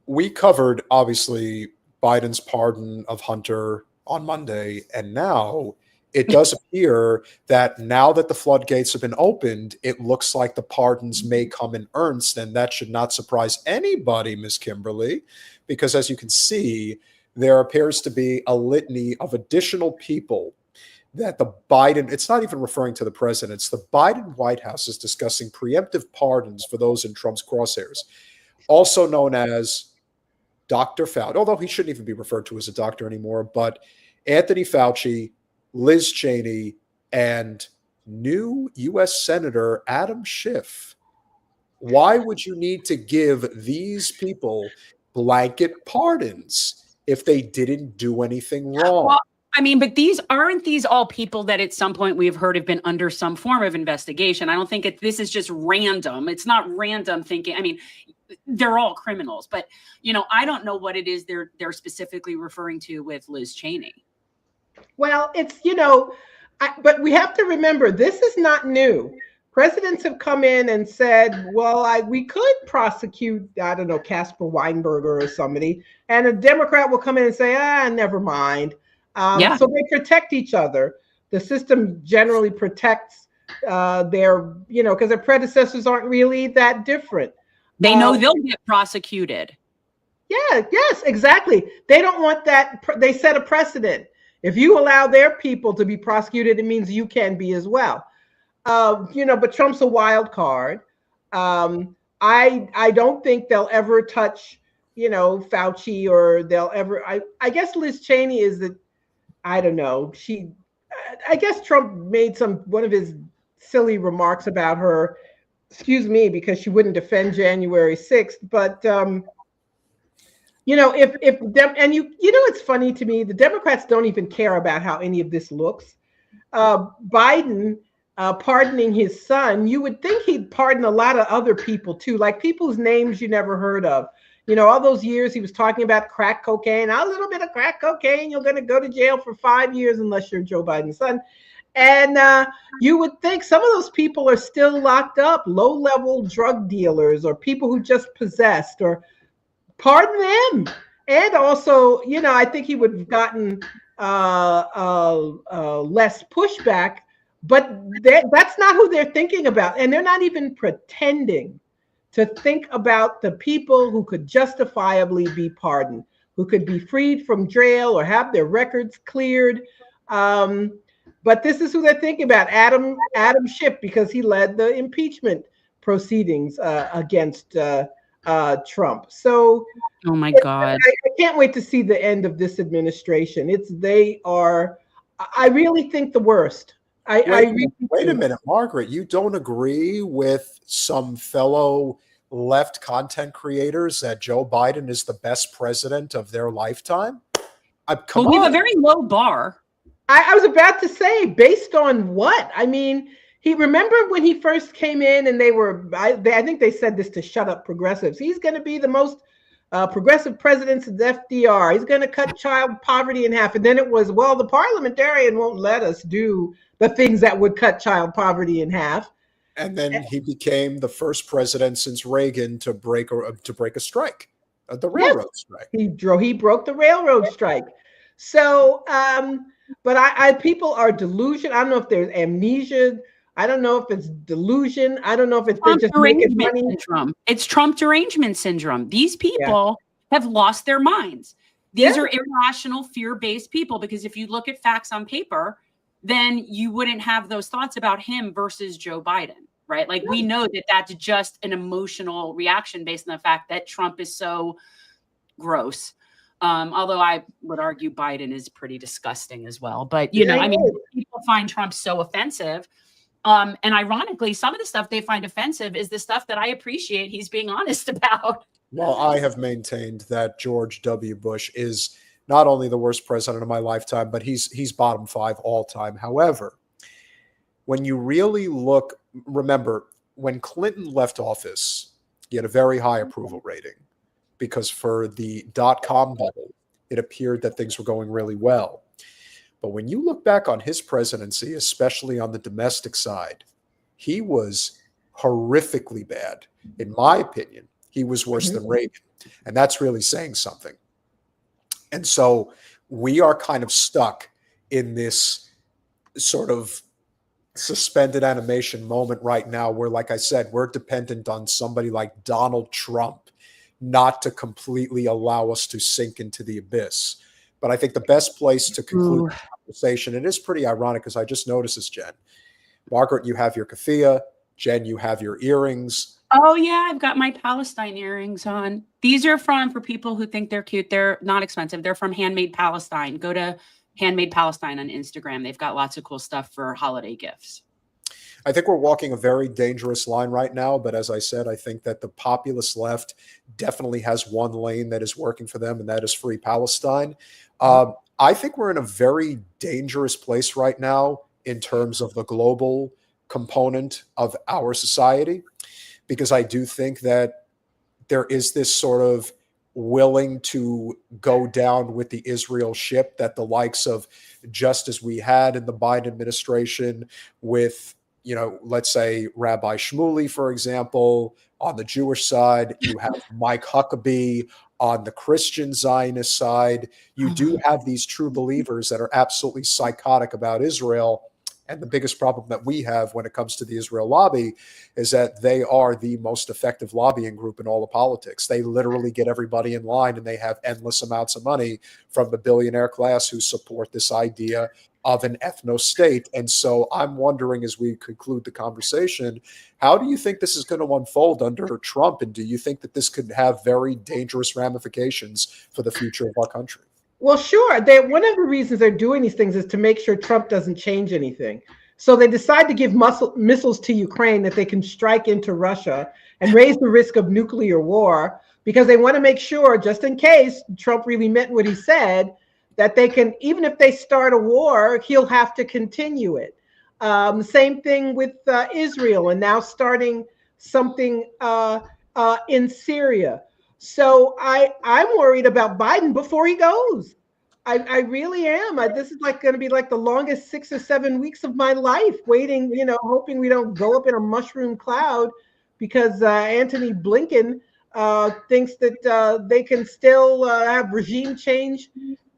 we covered, obviously, Biden's pardon of Hunter on Monday, and now it does appear that now that the floodgates have been opened, it looks like the pardons may come in earnest, and that should not surprise anybody, Ms. Kimberley, because as you can see, there appears to be a litany of additional people that the Biden, it's not even referring to the president, it's the Biden White House is discussing preemptive pardons for those in Trump's crosshairs, also known as Dr. Fauci, although he shouldn't even be referred to as a doctor anymore, but Anthony Fauci, Liz Cheney, and new U.S. Senator Adam Schiff. Why would you need to give these people blanket pardons if they didn't do anything wrong? Well, but aren't these all people that at some point we've heard have been under some form of investigation? I don't think this is just random. It's not random thinking. They're all criminals, but I don't know what it is they're specifically referring to with Liz Cheney. Well, it's, but we have to remember, this is not new. Presidents have come in and said, well, we could prosecute, I don't know, Casper Weinberger or somebody, and a Democrat will come in and say, never mind. So they protect each other. The system generally protects their, because their predecessors aren't really that different. They know they'll get prosecuted. Yeah, yes, exactly. They don't want that. They set a precedent. If you allow their people to be prosecuted, it means you can be as well. But Trump's a wild card. I don't think they'll ever touch, Fauci, or they'll ever. I guess Liz Cheney is the. I don't know. I guess Trump made one of his silly remarks about her. Excuse me, because she wouldn't defend January 6th, but. If them, and it's funny to me, the Democrats don't even care about how any of this looks. Biden pardoning his son, you would think he'd pardon a lot of other people too, like people whose names you never heard of. All those years he was talking about crack cocaine, a little bit of crack cocaine, you're going to go to jail for 5 years unless you're Joe Biden's son. And you would think some of those people are still locked up, low-level drug dealers or people who just possessed, or pardon them. And also, I think he would have gotten less pushback, but that's not who they're thinking about. And they're not even pretending to think about the people who could justifiably be pardoned, who could be freed from jail or have their records cleared. But this is who they're thinking about, Adam Schiff, because he led the impeachment proceedings against Trump. So, oh my God, I can't wait to see the end of this administration. I really think the worst. Wait a minute, Margaret, you don't agree with some fellow left content creators that Joe Biden is the best president of their lifetime? We have a very low bar. I was about to say, based on what? Remember when he first came in and I think they said this to shut up progressives. He's going to be the most progressive president since FDR. He's going to cut child poverty in half. And then it was, well, the parliamentarian won't let us do the things that would cut child poverty in half. And then he became the first president since Reagan to break a strike, the railroad strike. He broke the railroad strike. So, but people are delusional. I don't know if there's amnesia. I don't know if it's delusion. I don't know if it's just making money. Syndrome. It's Trump derangement syndrome. These people have lost their minds. These are irrational, fear-based people, because if you look at facts on paper, then you wouldn't have those thoughts about him versus Joe Biden, right? Like we know that that's just an emotional reaction based on the fact that Trump is so gross. Although I would argue Biden is pretty disgusting as well. But, people find Trump so offensive. And ironically, some of the stuff they find offensive is the stuff that I appreciate he's being honest about. Well, I have maintained that George W. Bush is not only the worst president of my lifetime, but he's bottom 5 all time. However, when you really look, remember, when Clinton left office, he had a very high approval rating because for the dot-com bubble, it appeared that things were going really well. But when you look back on his presidency, especially on the domestic side, he was horrifically bad. In my opinion, he was worse than Reagan. And that's really saying something. And so we are kind of stuck in this sort of suspended animation moment right now where, like I said, we're dependent on somebody like Donald Trump not to completely allow us to sink into the abyss. But I think the best place to conclude the conversation, it is pretty ironic because I just noticed this, Jen. Margaret, you have your keffiyeh. Jen, you have your earrings. Oh, yeah, I've got my Palestine earrings on. These are for people who think they're cute. They're not expensive. They're from Handmade Palestine. Go to Handmade Palestine on Instagram. They've got lots of cool stuff for holiday gifts. I think we're walking a very dangerous line right now. But as I said, I think that the populist left definitely has one lane that is working for them, and that is free Palestine. I think we're in a very dangerous place right now in terms of the global component of our society, because I do think that there is this sort of willing to go down with the Israel ship that the likes of, just as we had in the Biden administration with, let's say Rabbi Shmuley, for example, on the Jewish side, you have Mike Huckabee on the Christian Zionist side. You do have these true believers that are absolutely psychotic about Israel. And the biggest problem that we have when it comes to the Israel lobby is that they are the most effective lobbying group in all of politics. They literally get everybody in line, and they have endless amounts of money from the billionaire class who support this idea of an ethno-state. And so I'm wondering, as we conclude the conversation, how do you think this is going to unfold under Trump? And do you think that this could have very dangerous ramifications for the future of our country? Well, sure. One of the reasons they're doing these things is to make sure Trump doesn't change anything. So they decide to give missiles to Ukraine that they can strike into Russia and raise the risk of nuclear war, because they want to make sure, just in case Trump really meant what he said, that they can, even if they start a war, he'll have to continue it. Same thing with Israel, and now starting something in Syria. So I'm worried about Biden before he goes. I really am. This is going to be like the longest 6 or 7 weeks of my life, waiting, hoping we don't go up in a mushroom cloud because Antony Blinken thinks that they can still have regime change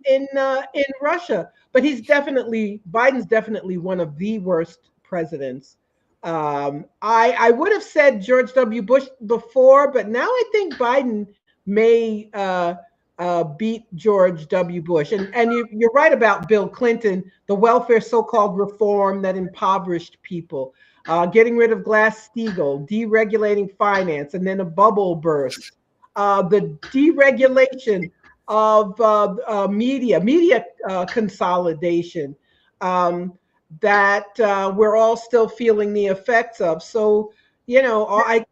in Russia. But Biden's definitely one of the worst presidents. I would have said George W. Bush before, but now I think Biden may beat George W. Bush. And you're right about Bill Clinton, the welfare so-called reform that impoverished people, getting rid of Glass-Steagall, deregulating finance, and then a bubble burst, the deregulation of media consolidation, that we're all still feeling the effects of. So,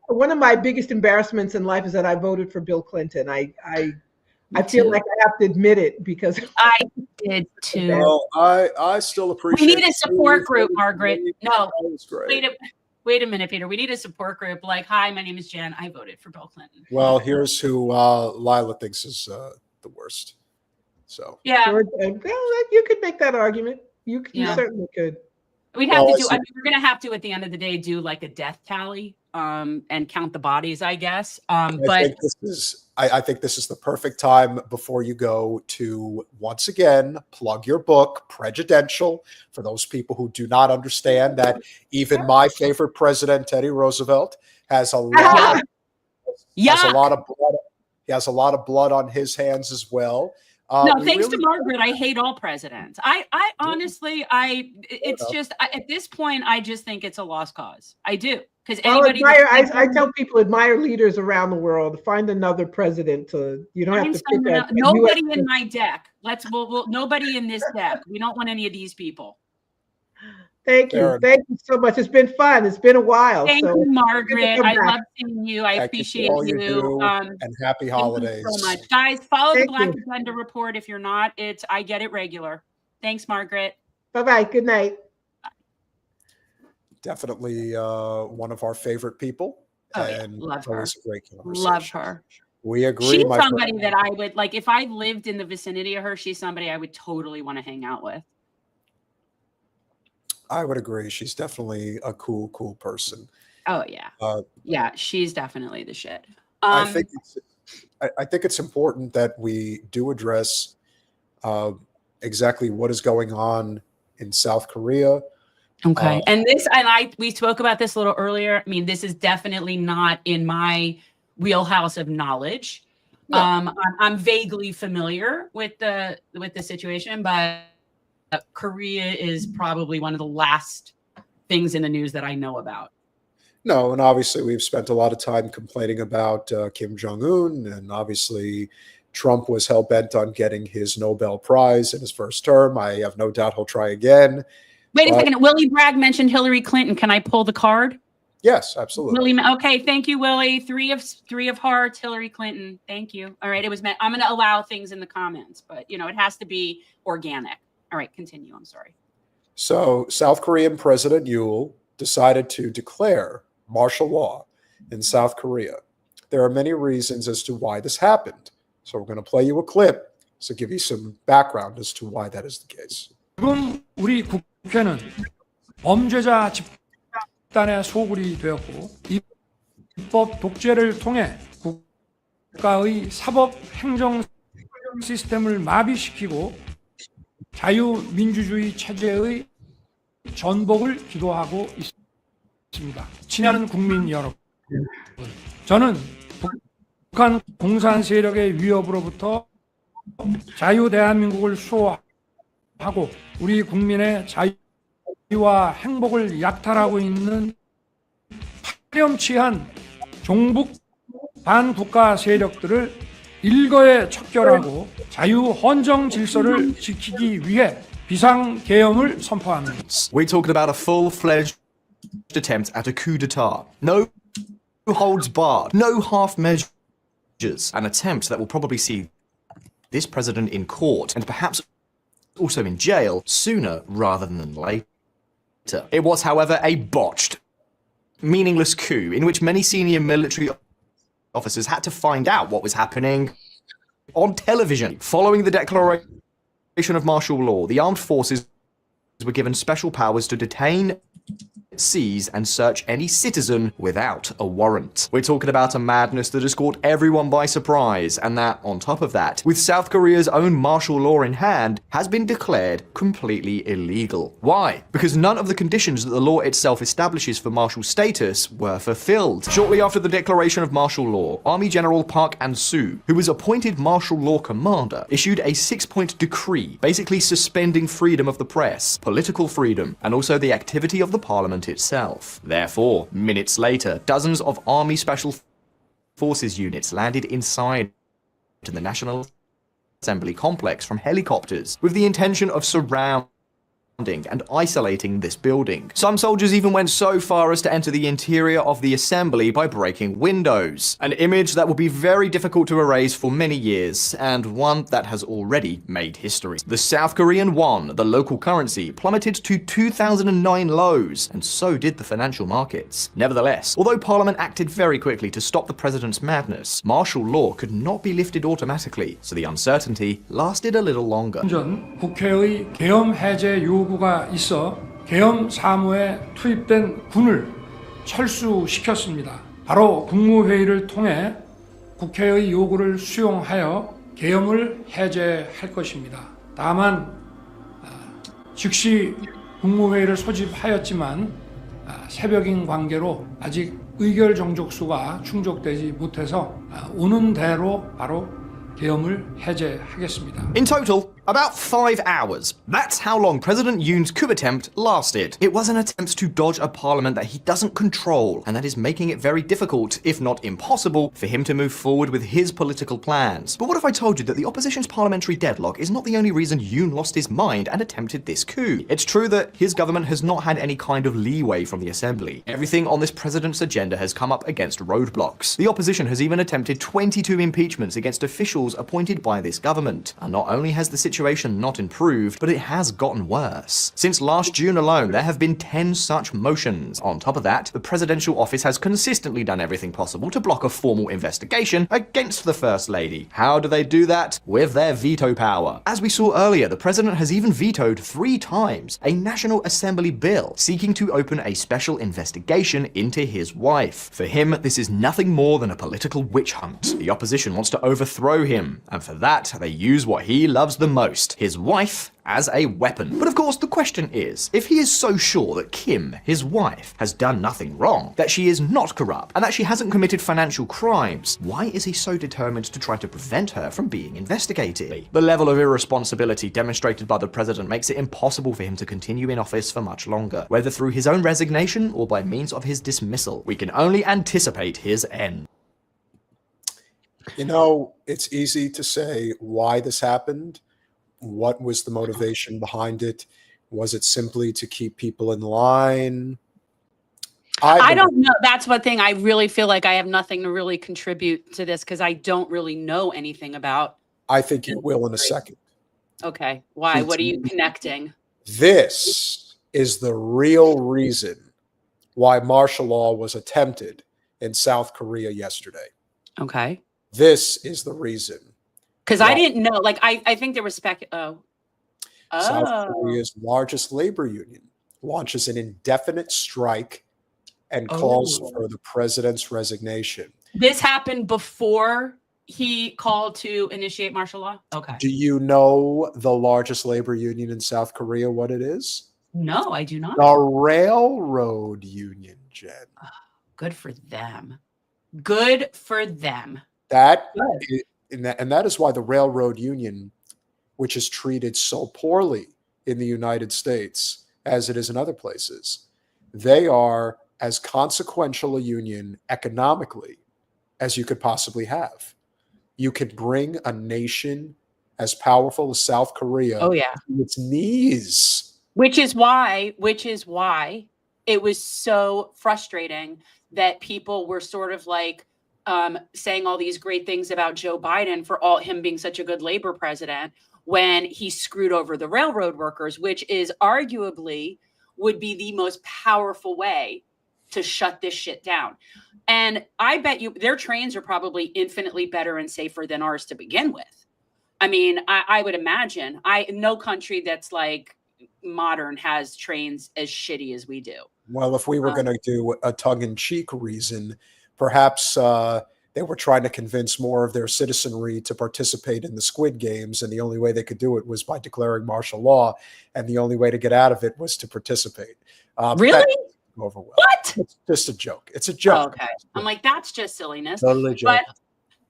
one of my biggest embarrassments in life is that I voted for Bill Clinton. I feel like I have to admit it because I did too. Well, I still appreciate. We need a support group, Margaret. No, great. Wait a minute, Peter. We need a support group. Like, hi, my name is Jen. I voted for Bill Clinton. Well, here's who Lila thinks is the worst. So yeah, George, you could make that argument. You certainly could. We'd have to do. We're going to have to, at the end of the day, do like a death tally and count the bodies, I guess. But I think this is the perfect time before you go to once again plug your book, Prejudential, for those people who do not understand that even my favorite president, Teddy Roosevelt, has a lot. Has a lot of blood. He has a lot of blood on his hands as well. No, thanks to Margaret, I hate all presidents. I honestly, it's just at this point, I just think it's a lost cause. I do, because anybody. I tell people, admire leaders around the world. Find another president you don't have to pick nobody in my deck. Nobody in this deck. We don't want any of these people. Thank you. Karen. Thank you so much. It's been fun. It's been a while. Thank so you, Margaret. come I back. love seeing you. I Thank appreciate you for all you. you do, and happy holidays. Thank you so much. Guys, follow the Thank Black you. Agenda Report. If you're not, I get it regular. Thanks, Margaret. Bye-bye. Good night. Definitely one of our favorite people. Oh, yeah. And Love her. always a great conversation. Love her. We agree. She's my somebody friend. that I would like if I lived in the vicinity of her. She's somebody I would totally want to hang out with. I would agree. She's definitely a cool person. Oh yeah, yeah. She's definitely the shit. I think it's important that we do address exactly what is going on in South Korea. Okay, we spoke about this a little earlier. I mean, this is definitely not in my wheelhouse of knowledge. No. I'm vaguely familiar with the situation, but Korea is probably one of the last things in the news that I know about. No, and obviously we've spent a lot of time complaining about Kim Jong-un, and obviously Trump was hell-bent on getting his Nobel Prize in his first term. I have no doubt he'll try again. Wait a second. Willie Bragg mentioned Hillary Clinton. Can I pull the card? Yes, absolutely. Willie, okay, thank you, Willie. Three of hearts, Hillary Clinton. Thank you. All right, it was meant. I'm going to allow things in the comments, but it has to be organic. All right, continue. I'm sorry. So South Korean President Yoon decided to declare martial law in South Korea. There are many reasons as to why this happened. So we're going to play you a clip to give you some background as to why that is the case. 지금 우리 국회는 범죄자 집단의 소굴이 되었고 입법 독재를 통해 국가의 사법 행정 시스템을 마비시키고 자유민주주의 체제의 전복을 기도하고 있습니다. 친애하는 국민 여러분, 저는 북한 공산 세력의 위협으로부터 자유 대한민국을 수호하고 우리 국민의 자유와 행복을 약탈하고 있는 파렴치한 종북 반국가 세력들을 일거에 척결하고 자유 헌정 질서를 지키기 위해 비상계엄을 선포합니다. We're talking about a full-fledged attempt at a coup d'etat. No holds barred, no half measures. An attempt that will probably see this president in court and perhaps also in jail sooner rather than later. It was, however, a botched, meaningless coup in which many senior military officers had to find out what was happening on television. Following the declaration of martial law, the armed forces were given special powers to detain, seize and search any citizen without a warrant. We're talking about a madness that has caught everyone by surprise, and that, on top of that, with South Korea's own martial law in hand, has been declared completely illegal. Why? Because none of the conditions that the law itself establishes for martial status were fulfilled. Shortly after the declaration of martial law, Army General Park An-soo, who was appointed martial law commander, issued a 6-point decree, basically suspending freedom of the press, political freedom, and also the activity of the parliament itself. Therefore, minutes later, dozens of Army Special Forces units landed inside the National Assembly complex from helicopters with the intention of surrounding and isolating this building. Some soldiers even went so far as to enter the interior of the assembly by breaking windows, an image that will be very difficult to erase for many years, and one that has already made history. The South Korean won, the local currency, plummeted to 2009 lows, and so did the financial markets. Nevertheless, although Parliament acted very quickly to stop the president's madness, martial law could not be lifted automatically, so the uncertainty lasted a little longer. 전 국회의 계엄 해제 요구가 있어 계엄 사무에 투입된 군을 철수시켰습니다. 바로 국무회의를 통해 국회의 요구를 수용하여 계엄을 해제할 것입니다. 다만 즉시 국무회의를 소집하였지만 새벽인 관계로 아직 의결 정족수가 충족되지 못해서 오는 대로 바로 계엄을 해제하겠습니다. In total, About 5 hours. That's how long President Yoon's coup attempt lasted. It was an attempt to dodge a parliament that he doesn't control, and that is making it very difficult, if not impossible, for him to move forward with his political plans. But what if I told you that the opposition's parliamentary deadlock is not the only reason Yoon lost his mind and attempted this coup? It's true that his government has not had any kind of leeway from the assembly. Everything on this president's agenda has come up against roadblocks. The opposition has even attempted 22 impeachments against officials appointed by this government. And not only has the situation not improved, but it has gotten worse. Since last June alone, there have been 10 such motions. On top of that, the presidential office has consistently done everything possible to block a formal investigation against the First Lady. How do they do that? With their veto power. As we saw earlier, the president has even vetoed 3 times a National Assembly bill seeking to open a special investigation into his wife. For him, this is nothing more than a political witch hunt. The opposition wants to overthrow him, and for that, they use what he loves the most, his wife, as a weapon. But of course, the question is, if he is so sure that Kim, his wife, has done nothing wrong, that she is not corrupt, and that she hasn't committed financial crimes, why is he so determined to try to prevent her from being investigated? The level of irresponsibility demonstrated by the president makes it impossible for him to continue in office for much longer, whether through his own resignation or by means of his dismissal. We can only anticipate his end. You know, it's easy to say why this happened. What was the motivation behind it? Was it simply to keep people in line? I don't know. That's one thing I really feel like I have nothing to really contribute to this because I don't really know anything about. I think you will in a second. Okay. Why? What are you connecting? This is the real reason why martial law was attempted in South Korea yesterday. Okay. This is the reason. Because I didn't know. Like, I think there was South Korea's largest labor union launches an indefinite strike and calls for the president's resignation. This happened before he called to initiate martial law? Okay. Do you know the largest labor union in South Korea, what it is? No, I do not. The railroad union, Jen. Oh, good for them. Good for them. And that is why the railroad union, which is treated so poorly in the United States as it is in other places, they are as consequential a union economically as you could possibly have. You could bring a nation as powerful as South Korea to its knees. Which is why it was so frustrating that people were sort of like, saying all these great things about Joe Biden for him being such a good labor president when he screwed over the railroad workers, which is arguably would be the most powerful way to shut this shit down. And I bet you their trains are probably infinitely better and safer than ours to begin with. I mean, I would imagine no country that's like modern has trains as shitty as we do. Well, if we were going to do a tongue-in-cheek reason, perhaps they were trying to convince more of their citizenry to participate in the Squid Games, and the only way they could do it was by declaring martial law, and the only way to get out of it was to participate. Really? What? It's just a joke. It's a joke. Okay. I'm like, that's just silliness. Totally joke. But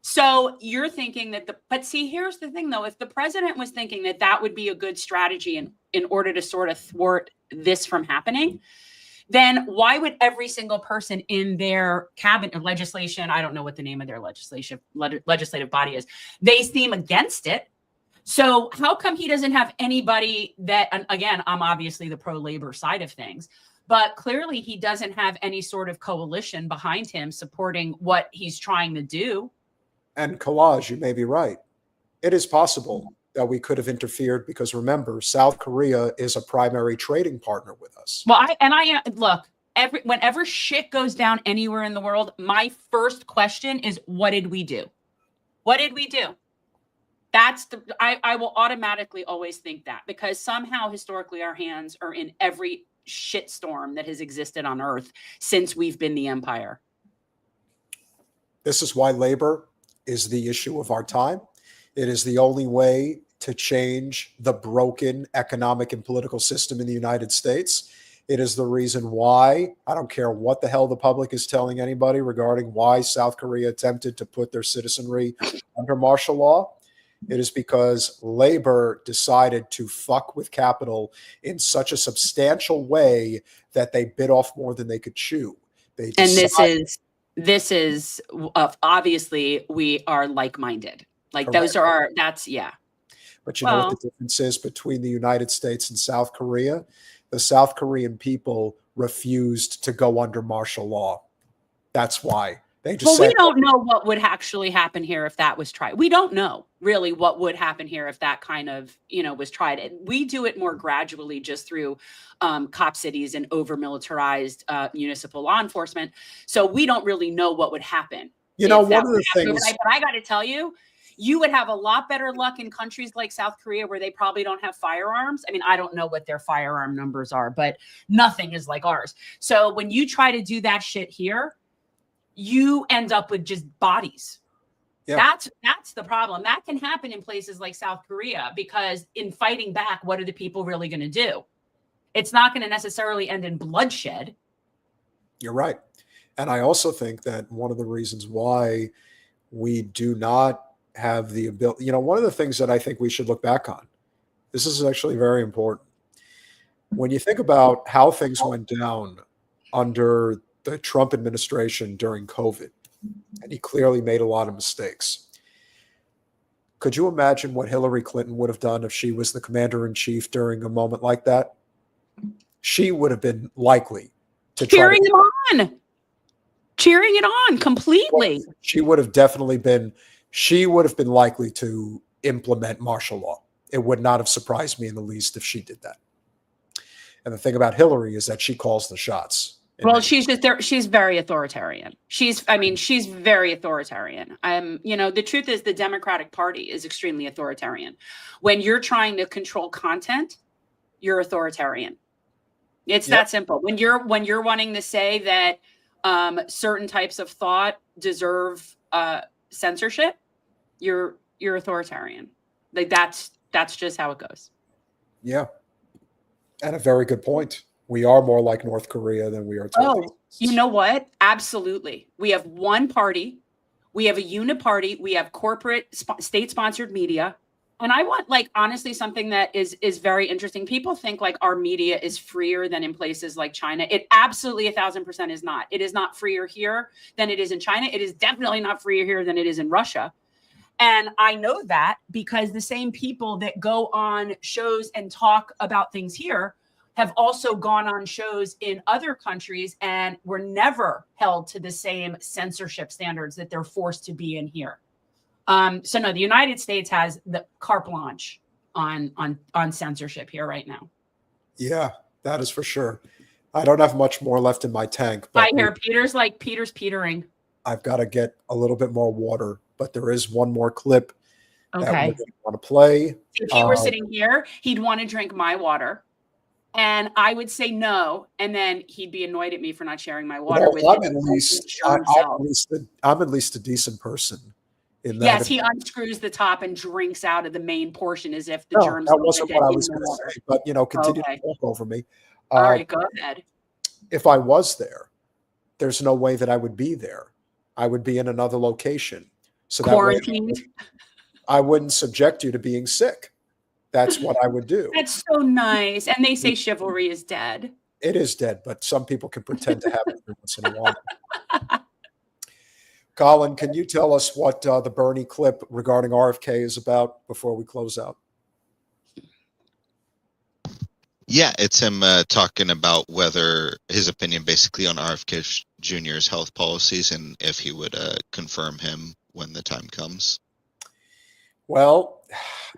so you're thinking that but see, here's the thing though. If the president was thinking that that would be a good strategy in order to sort of thwart this from happening, then why would every single person in their cabinet or legislation, I don't know what the name of their legislative body is, they seem against it. So how come he doesn't have anybody that, and again, I'm obviously the pro-labor side of things, but clearly he doesn't have any sort of coalition behind him supporting what he's trying to do. And Collage, you may be right. It is possible that we could have interfered because remember, South Korea is a primary trading partner with us. Well, look, whenever shit goes down anywhere in the world, my first question is, what did we do? What did we do? I will automatically always think that because somehow historically our hands are in every shitstorm that has existed on earth since we've been the empire. This is why labor is the issue of our time. It is the only way to change the broken economic and political system in the United States. It is the reason why, I don't care what the hell the public is telling anybody regarding why South Korea attempted to put their citizenry under martial law. It is because labor decided to fuck with capital in such a substantial way that they bit off more than they could chew. They And this is obviously we are like-minded. Like Correct. those are that's yeah. But you know what the difference is between the United States and South Korea? The South Korean people refused to go under martial law. That's why. They just we don't know what would actually happen here if that was tried. We don't know really what would happen here if that kind of, was tried. We do it more gradually just through cop cities and over-militarized municipal law enforcement. So we don't really know what would happen. One of the things. But I got to tell you, you would have a lot better luck in countries like South Korea where they probably don't have firearms. I mean, I don't know what their firearm numbers are, but nothing is like ours. So when you try to do that shit here, you end up with just bodies. Yeah. That's the problem. That can happen in places like South Korea because in fighting back, what are the people really going to do? It's not going to necessarily end in bloodshed. You're right. And I also think that one of the reasons why we do not have the ability, one of the things that I think we should look back on, this is actually very important. When you think about how things went down under the Trump administration during COVID, and he clearly made a lot of mistakes. Could you imagine what Hillary Clinton would have done if she was the commander-in-chief during a moment like that? She would have been likely to cheering it on completely. She would have definitely been, likely to implement martial law. It would not have surprised me in the least if she did that. And the thing about Hillary is that she calls the shots. Well, she's very authoritarian. She's very authoritarian. The truth is the Democratic Party is extremely authoritarian. When you're trying to control content, you're authoritarian. It's that simple. When you're wanting to say that certain types of thought deserve censorship, you're authoritarian. Like that's just how it goes. Yeah. And a very good point. We are more like North Korea than we are. You know what? Absolutely. We have one party. We have a uniparty. We have corporate state-sponsored media. And I want, honestly, something that is very interesting. People think our media is freer than in places like China. It absolutely 1,000% is not. It is not freer here than it is in China. It is definitely not freer here than it is in Russia. And I know that because the same people that go on shows and talk about things here have also gone on shows in other countries and were never held to the same censorship standards that they're forced to be in here. So no, the United States has the carte blanche on censorship here right now. Yeah, that is for sure. I don't have much more left in my tank. But I hear Peter's petering. I've got to get a little bit more water, but there is one more clip that we want to play. If he were sitting here, he'd want to drink my water. And I would say no, and then he'd be annoyed at me for not sharing my water with him. I'm at least a decent person. In that yes, he unscrews the top and drinks out of the main portion as if the germs. That wasn't what I was going to say, but continue to talk over me. All right, go ahead. If I was there, there's no way that I would be there. I would be in another location, so quarantined. I wouldn't subject you to being sick. That's what I would do. That's so nice. And they say chivalry is dead. It is dead, but some people can pretend to have it every once in a while. Colin, can you tell us what the Bernie clip regarding RFK is about before we close out? Yeah, it's him talking about whether his opinion basically on RFK Jr.'s health policies and if he would confirm him when the time comes. Well,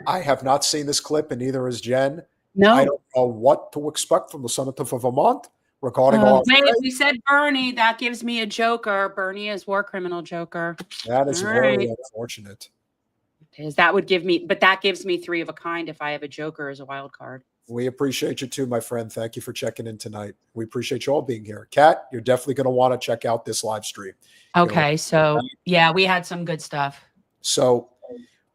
I have not seen this clip, and neither has Jen. No. I don't know what to expect from the senator from Vermont regarding RFK. Wait, we said Bernie. That gives me a joker. Bernie is war criminal joker. That is very unfortunate. That gives me three of a kind if I have a joker as a wild card. We appreciate you too, my friend. Thank you for checking in tonight. We appreciate you all being here. Kat, you're definitely going to want to check out this live stream. Okay, so yeah, we had some good stuff. So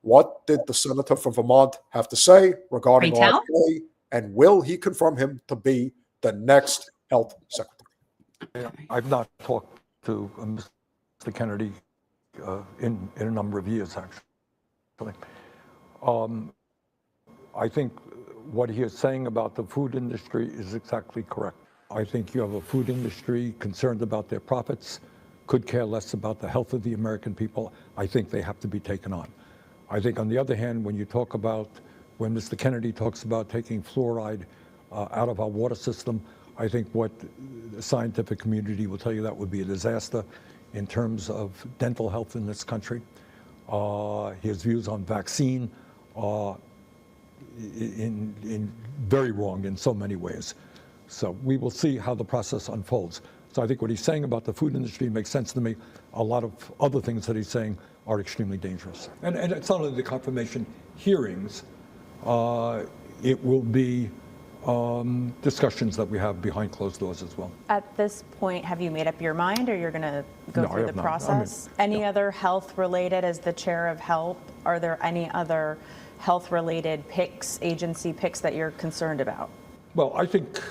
what did the senator from Vermont have to say regarding RFK, and will he confirm him to be the next health secretary? I've not talked to Mr. Kennedy in a number of years, actually. I think what he is saying about the food industry is exactly correct. I think you have a food industry concerned about their profits, could care less about the health of the American people. I think they have to be taken on. I think, on the other hand, when Mr. Kennedy talks about taking fluoride out of our water system, I think what the scientific community will tell you that would be a disaster in terms of dental health in this country. His views on vaccine are in very wrong in so many ways. So we will see how the process unfolds. So I think what he's saying about the food industry makes sense to me. A lot of other things that he's saying are extremely dangerous. And it's not only the confirmation hearings, it will be discussions that we have behind closed doors as well. At this point, have you made up your mind, or you're going to go through the process? Any other health related, as the chair of health, are there any other health related picks, agency picks that you're concerned about? Well, I think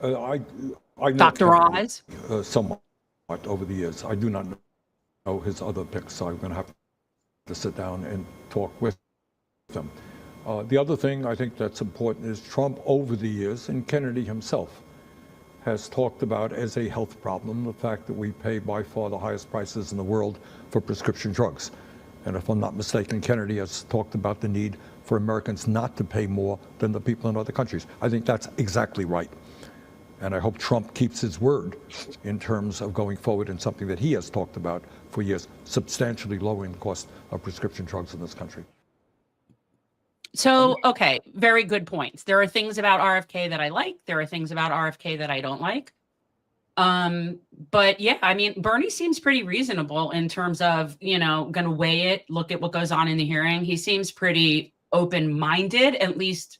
I know Dr. Oz? Somewhat over the years. I do not know his other picks, so I'm going to have to sit down and talk with them. The other thing I think that's important is Trump over the years, and Kennedy himself, has talked about as a health problem the fact that we pay by far the highest prices in the world for prescription drugs. And if I'm not mistaken, Kennedy has talked about the need for Americans not to pay more than the people in other countries. I think that's exactly right. And I hope Trump keeps his word in terms of going forward in something that he has talked about for years, substantially lowering the cost of prescription drugs in this country. So, okay, very good points. There are things about RFK that I like. There are things about RFK that I don't like. But yeah, I mean, Bernie seems pretty reasonable in terms of, going to weigh it, look at what goes on in the hearing. He seems pretty open-minded, at least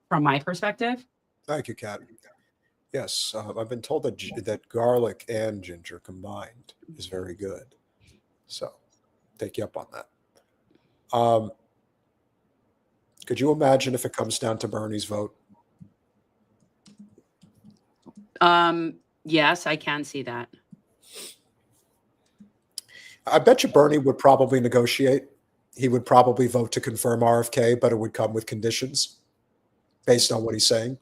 from my perspective. Thank you, Kat. Yes, I've been told that garlic and ginger combined is very good. So, take you up on that. Could you imagine if it comes down to Bernie's vote? Yes, I can see that. I bet you Bernie would probably negotiate. He would probably vote to confirm RFK, but it would come with conditions based on what he's saying.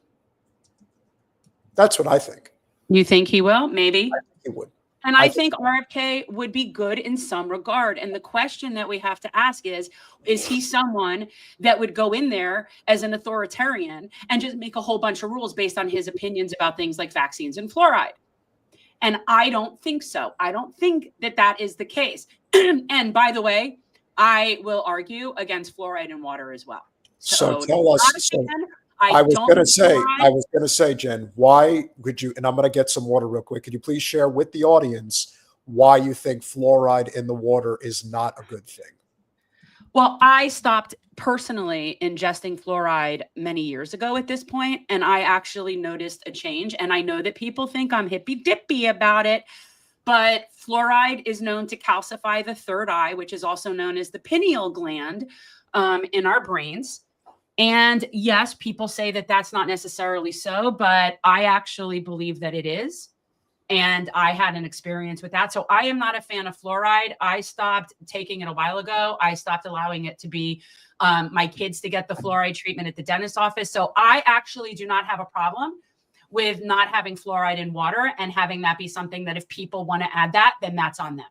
That's what I think. You think he will? Maybe. I think he would. And I think RFK would be good in some regard. And the question that we have to ask is he someone that would go in there as an authoritarian and just make a whole bunch of rules based on his opinions about things like vaccines and fluoride? And I don't think so. I don't think that that is the case. And by the way, I will argue against fluoride in water as well. So tell us. I was going to say, Jen, why would you, and I'm going to get some water real quick. Could you please share with the audience why you think fluoride in the water is not a good thing? Well, I stopped personally ingesting fluoride many years ago at this point, and I actually noticed a change. And I know that people think I'm hippy-dippy about it, but fluoride is known to calcify the third eye, which is also known as the pineal gland in our brains. And yes, people say that that's not necessarily so, but I actually believe that it is. And I had an experience with that. So I am not a fan of fluoride. I stopped taking it a while ago. I stopped allowing it to be my kids to get the fluoride treatment at the dentist's office. So I actually do not have a problem with not having fluoride in water and having that be something that if people want to add that, then that's on them.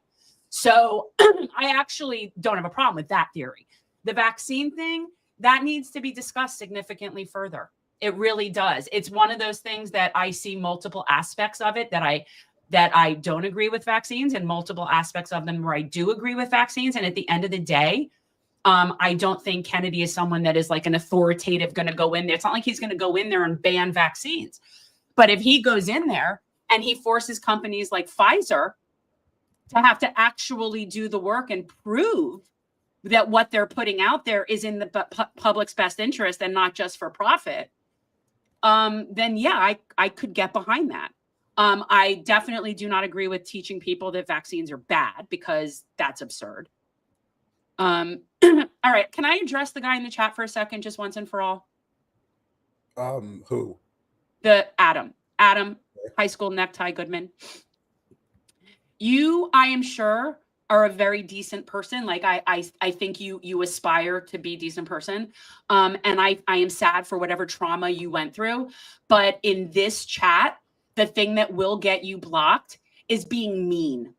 So I actually don't have a problem with that theory. The vaccine thing, that needs to be discussed significantly further. It really does. It's one of those things that I see multiple aspects of it that I don't agree with vaccines, and multiple aspects of them where I do agree with vaccines. And at the end of the day, I don't think Kennedy is someone that is like an authoritative going to go in there. It's not like he's going to go in there and ban vaccines. But if he goes in there and he forces companies like Pfizer to have to actually do the work and prove that what they're putting out there is in the public's best interest and not just for profit, then yeah, I could get behind that. I definitely do not agree with teaching people that vaccines are bad, because that's absurd. All right. Can I address the guy in the chat for a second, just once and for all? Who? Adam, high school necktie Goodman. I am sure, are a very decent person. Like I think you aspire to be a decent person. And I am sad for whatever trauma you went through. But in this chat, the thing that will get you blocked is being mean.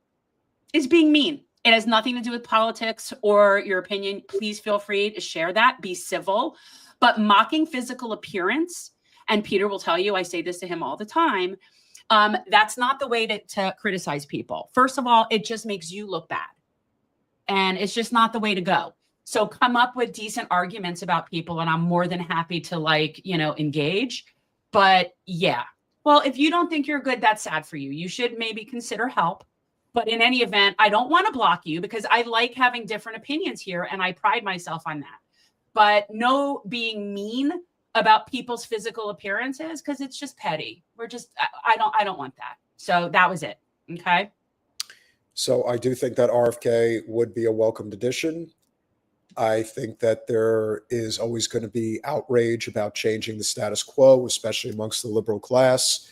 Is being mean. It has nothing to do with politics or your opinion. Please feel free to share that. Be civil. But mocking physical appearance, and Peter will tell you, I say this to him all the time, that's not the way to criticize people. First of all, it just makes you look bad. And it's just not the way to go. So come up with decent arguments about people, and I'm more than happy to, like, engage. But yeah, well, if you don't think you're good, that's sad for you. You should maybe consider help. But in any event, I don't want to block you because I like having different opinions here, and I pride myself on that. But no being mean about people's physical appearances, because it's just petty. I don't want that. So that was it. Okay. So I do think that RFK would be a welcomed addition. I think that there is always going to be outrage about changing the status quo, especially amongst the liberal class.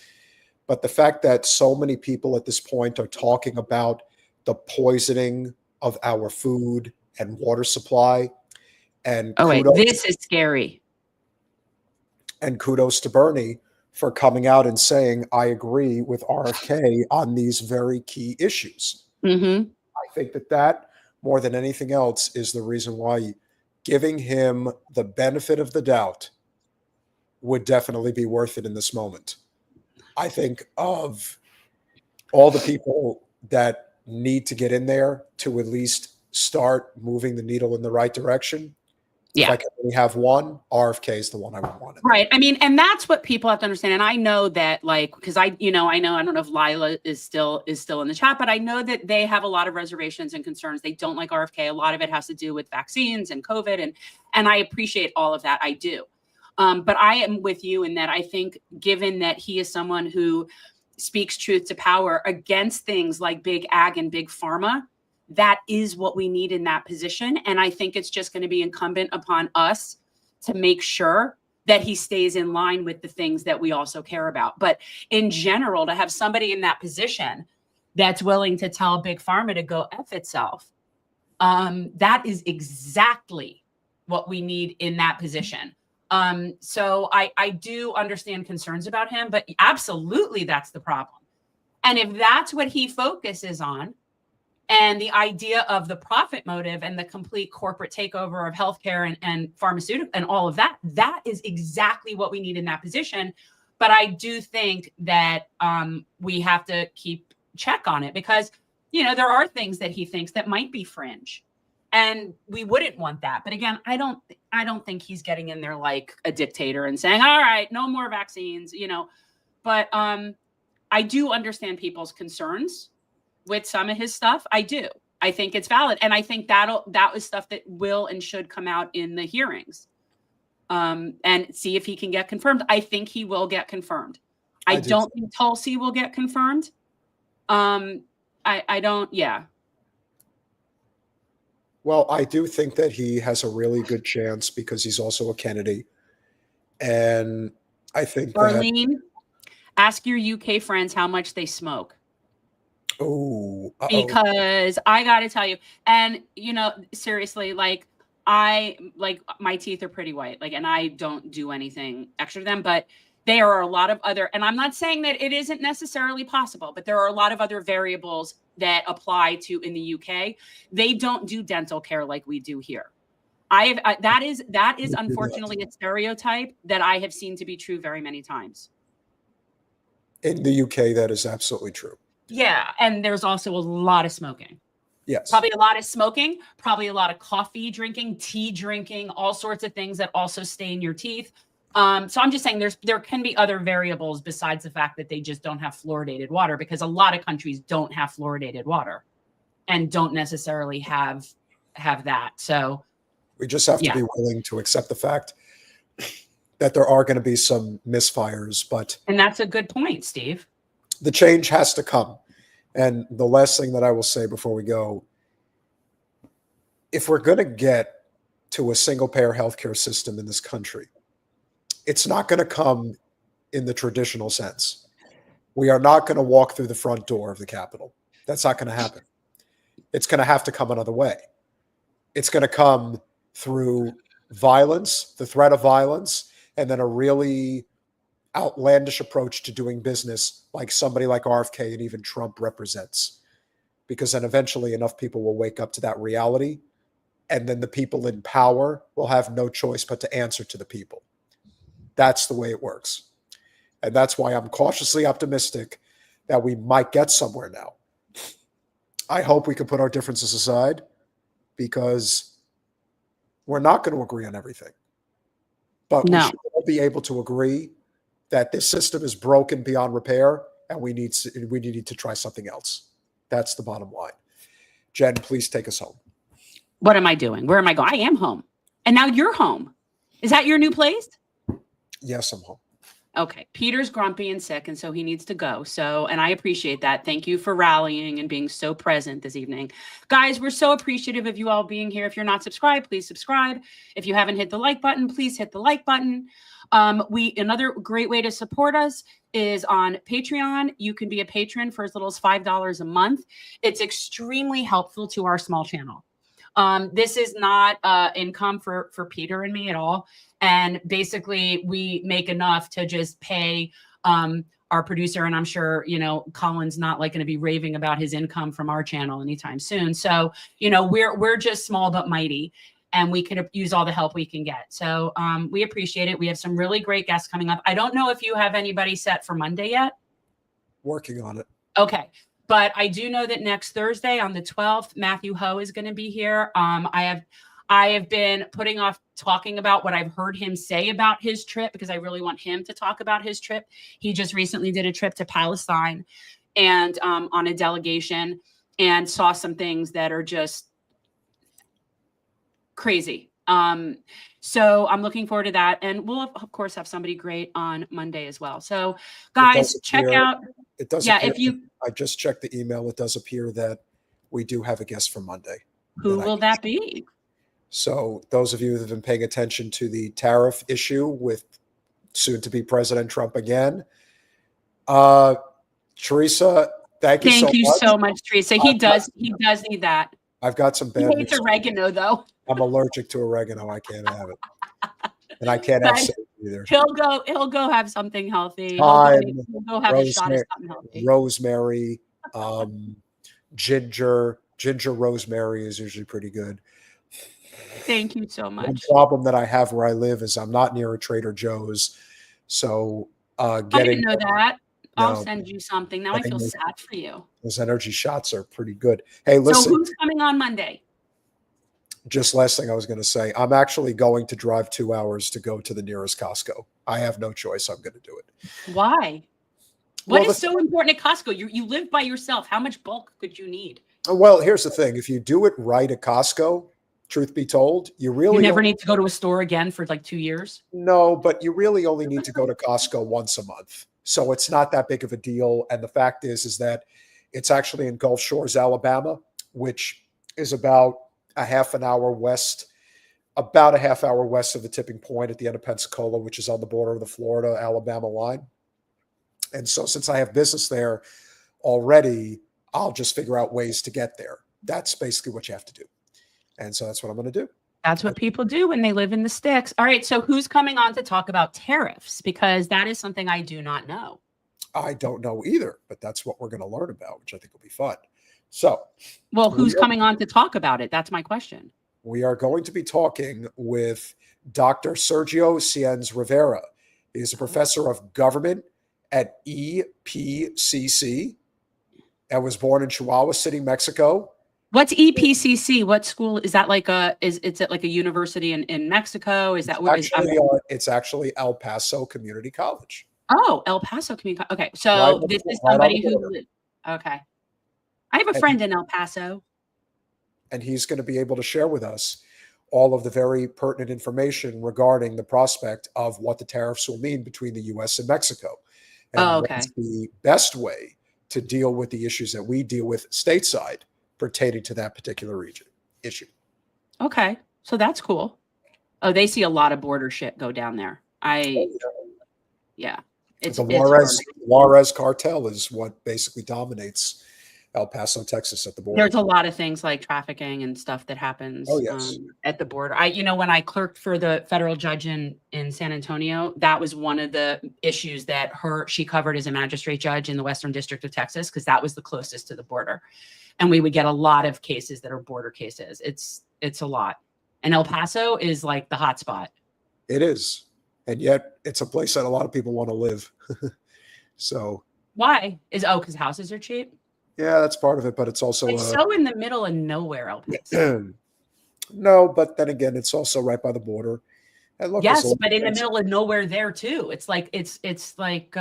But the fact that so many people at this point are talking about the poisoning of our food and water supply, and this is scary. And kudos to Bernie for coming out and saying, I agree with RFK on these very key issues. Mm-hmm. I think that more than anything else is the reason why giving him the benefit of the doubt would definitely be worth it in this moment. I think of all the people that need to get in there to at least start moving the needle in the right direction. Yeah. If I can only have one, RFK is the one I would want. Right. I mean, and that's what people have to understand. And I know that, like, because I don't know if Lila is still in the chat, but I know that they have a lot of reservations and concerns. They don't like RFK. A lot of it has to do with vaccines and COVID. And I appreciate all of that. I do. But I am with you in that I think, given that he is someone who speaks truth to power against things like big ag and big pharma, that is what we need in that position. And I think it's just going to be incumbent upon us to make sure that he stays in line with the things that we also care about. But in general, to have somebody in that position that's willing to tell big pharma to go F itself, that is exactly what we need in that position. So I do understand concerns about him, but absolutely that's the problem. And if that's what he focuses on, and the idea of the profit motive and the complete corporate takeover of healthcare and pharmaceutical and all of that, that is exactly what we need in that position. But I do think that we have to keep check on it because, there are things that he thinks that might be fringe. And we wouldn't want that. But again, I don't think he's getting in there like a dictator and saying, all right, no more vaccines, But I do understand people's concerns with some of his stuff. I do. I think it's valid. And I think that was stuff that will and should come out in the hearings. And see if he can get confirmed. I think he will get confirmed. I don't think Tulsi will get confirmed. I don't, yeah. Well, I do think that he has a really good chance because he's also a Kennedy. And I think Arlene, ask your UK friends how much they smoke. Oh, because I got to tell you, and seriously, like my teeth are pretty white, and I don't do anything extra to them, but there are a lot of other, and I'm not saying that it isn't necessarily possible, but there are a lot of other variables that apply to in the UK. They don't do dental care like we do here. That is unfortunately a stereotype that I have seen to be true very many times. In the UK, that is absolutely true. Yeah, and there's also a lot of smoking. Yes. Probably a lot of smoking, probably a lot of coffee drinking, tea drinking, all sorts of things that also stain your teeth. So I'm just saying there can be other variables besides the fact that they just don't have fluoridated water, because a lot of countries don't have fluoridated water and don't necessarily have that. So we just have to be willing to accept the fact that there are going to be some misfires, and that's a good point, Steve. The change has to come. And the last thing that I will say before we go, if we're going to get to a single-payer healthcare system in this country, it's not going to come in the traditional sense. We are not going to walk through the front door of the Capitol. That's not going to happen. It's going to have to come another way. It's going to come through violence, the threat of violence, and then a really outlandish approach to doing business like somebody like RFK and even Trump represents. Because then eventually enough people will wake up to that reality, and then the people in power will have no choice but to answer to the people. That's the way it works. And that's why I'm cautiously optimistic that we might get somewhere now. I hope we can put our differences aside, because we're not going to agree on everything. But we should all be able to agree that this system is broken beyond repair, and we need to try something else. That's the bottom line. Jen, please take us home. What am I doing? Where am I going? I am home. And now you're home. Is that your new place? Yes, I'm home. Okay. Peter's grumpy and sick, and so he needs to go. And I appreciate that. Thank you for rallying and being so present this evening. Guys, we're so appreciative of you all being here. If you're not subscribed, please subscribe. If you haven't hit the like button, please hit the like button. Another great way to support us is on Patreon. You can be a patron for as little as $5 a month. It's extremely helpful to our small channel. This is not income for Peter and me at all. And basically, we make enough to just pay our producer. And I'm sure, Colin's not like going to be raving about his income from our channel anytime soon. So, we're just small but mighty, and we could use all the help we can get. So we appreciate it. We have some really great guests coming up. I don't know if you have anybody set for Monday yet. Working on it. Okay. But I do know that next Thursday on the 12th, Matthew Ho is going to be here. I have been putting off talking about what I've heard him say about his trip, because I really want him to talk about his trip. He just recently did a trip to Palestine and on a delegation, and saw some things that are just crazy. So I'm looking forward to that. And we'll, of course, have somebody great on Monday as well. So guys, check out. It does. Yeah, appear, I just checked the email. It does appear that we do have a guest for Monday. Who will that be? So those of you that have been paying attention to the tariff issue with soon-to-be President Trump again, Teresa, thank you so much, Teresa. He does need that. I've got some bad news. He hates oregano, though. I'm allergic to oregano. I can't have it, and I can't have sage either. He'll go have something healthy. He'll go have a shot of something healthy. Rosemary, ginger rosemary is usually pretty good. Thank you so much. One problem that I have where I live is I'm not near a Trader Joe's, so I didn't know that. I'll send you something. Now I feel sad for you. Those energy shots are pretty good. Hey, listen. So who's coming on Monday? Just last thing I was going to say, I'm actually going to drive 2 hours to go to the nearest Costco. I have no choice. I'm going to do it. Why? What is so important at Costco? You live by yourself. How much bulk could you need? Well, here's the thing. If you do it right at Costco, truth be told, you never need to go to a store again for like 2 years. No, but you really only need to go to Costco once a month. So it's not that big of a deal. And the fact is that it's actually in Gulf Shores, Alabama, which is about a half hour west of the tipping point at the end of Pensacola, which is on the border of the Florida-Alabama line. And so since I have business there already, I'll just figure out ways to get there. That's basically what you have to do. And so that's what I'm going to do. That's what people do when they live in the sticks. All right. So who's coming on to talk about tariffs? Because that is something I do not know. I don't know either, but that's what we're going to learn about, which I think will be fun. So, well, who's coming on to talk about it? That's my question. We are going to be talking with Dr. Sergio Cienz Rivera. He is a professor of government at EPCC and was born in Chihuahua City, Mexico. What's EPCC? What school is that? Is it like a university in Mexico? Is that what it's actually El Paso Community College. Oh, El Paso Community. Okay, so this is somebody who. Okay, I have a friend in El Paso, and he's going to be able to share with us all of the very pertinent information regarding the prospect of what the tariffs will mean between the U.S. and Mexico, and what's the best way to deal with the issues that we deal with stateside pertaining to that particular issue. Okay, so that's cool. Oh, they see a lot of border shit go down there. Yeah. The Juarez cartel is what basically dominates El Paso, Texas, at the border. There's a lot of things like trafficking and stuff that happens at the border. When I clerked for the federal judge in San Antonio, that was one of the issues that she covered as a magistrate judge in the Western District of Texas, because that was the closest to the border. And we would get a lot of cases that are border cases. It's a lot. And El Paso is like the hot spot. It is. And yet it's a place that a lot of people want to live. So why? Because houses are cheap? Yeah, that's part of it, but it's also so in the middle of nowhere, El Paso. No, but then again, it's also right by the border. And look, yes, but in the middle of nowhere there too. It's like it's like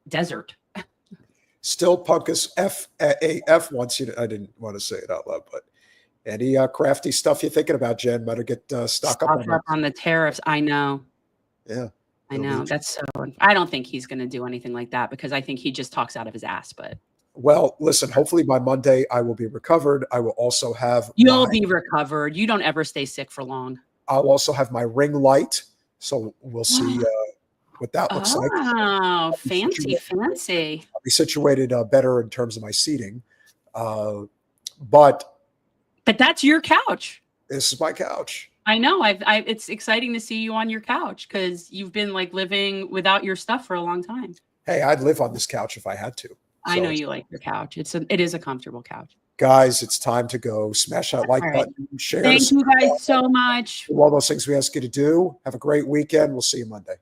desert. Still Punkus FAF wants you to, I didn't want to say it out loud, but any crafty stuff you're thinking about, Jen, better get stock up on the tariffs. I know. Yeah. I know. That's so. I don't think he's going to do anything like that, because I think he just talks out of his ass. But well, listen, hopefully by Monday I will be recovered. I will also have You'll be recovered. You don't ever stay sick for long. I'll also have my ring light. So we'll see what that looks like. Oh, fancy. I'll be situated better in terms of my seating. But that's your couch. This is my couch. I know. It's exciting to see you on your couch, because you've been like living without your stuff for a long time. Hey, I'd live on this couch if I had to. I know you like your couch. It is a comfortable couch. Guys, it's time to go. Smash that like button. Share. Thank you guys so much. All those things we ask you to do. Have a great weekend. We'll see you Monday.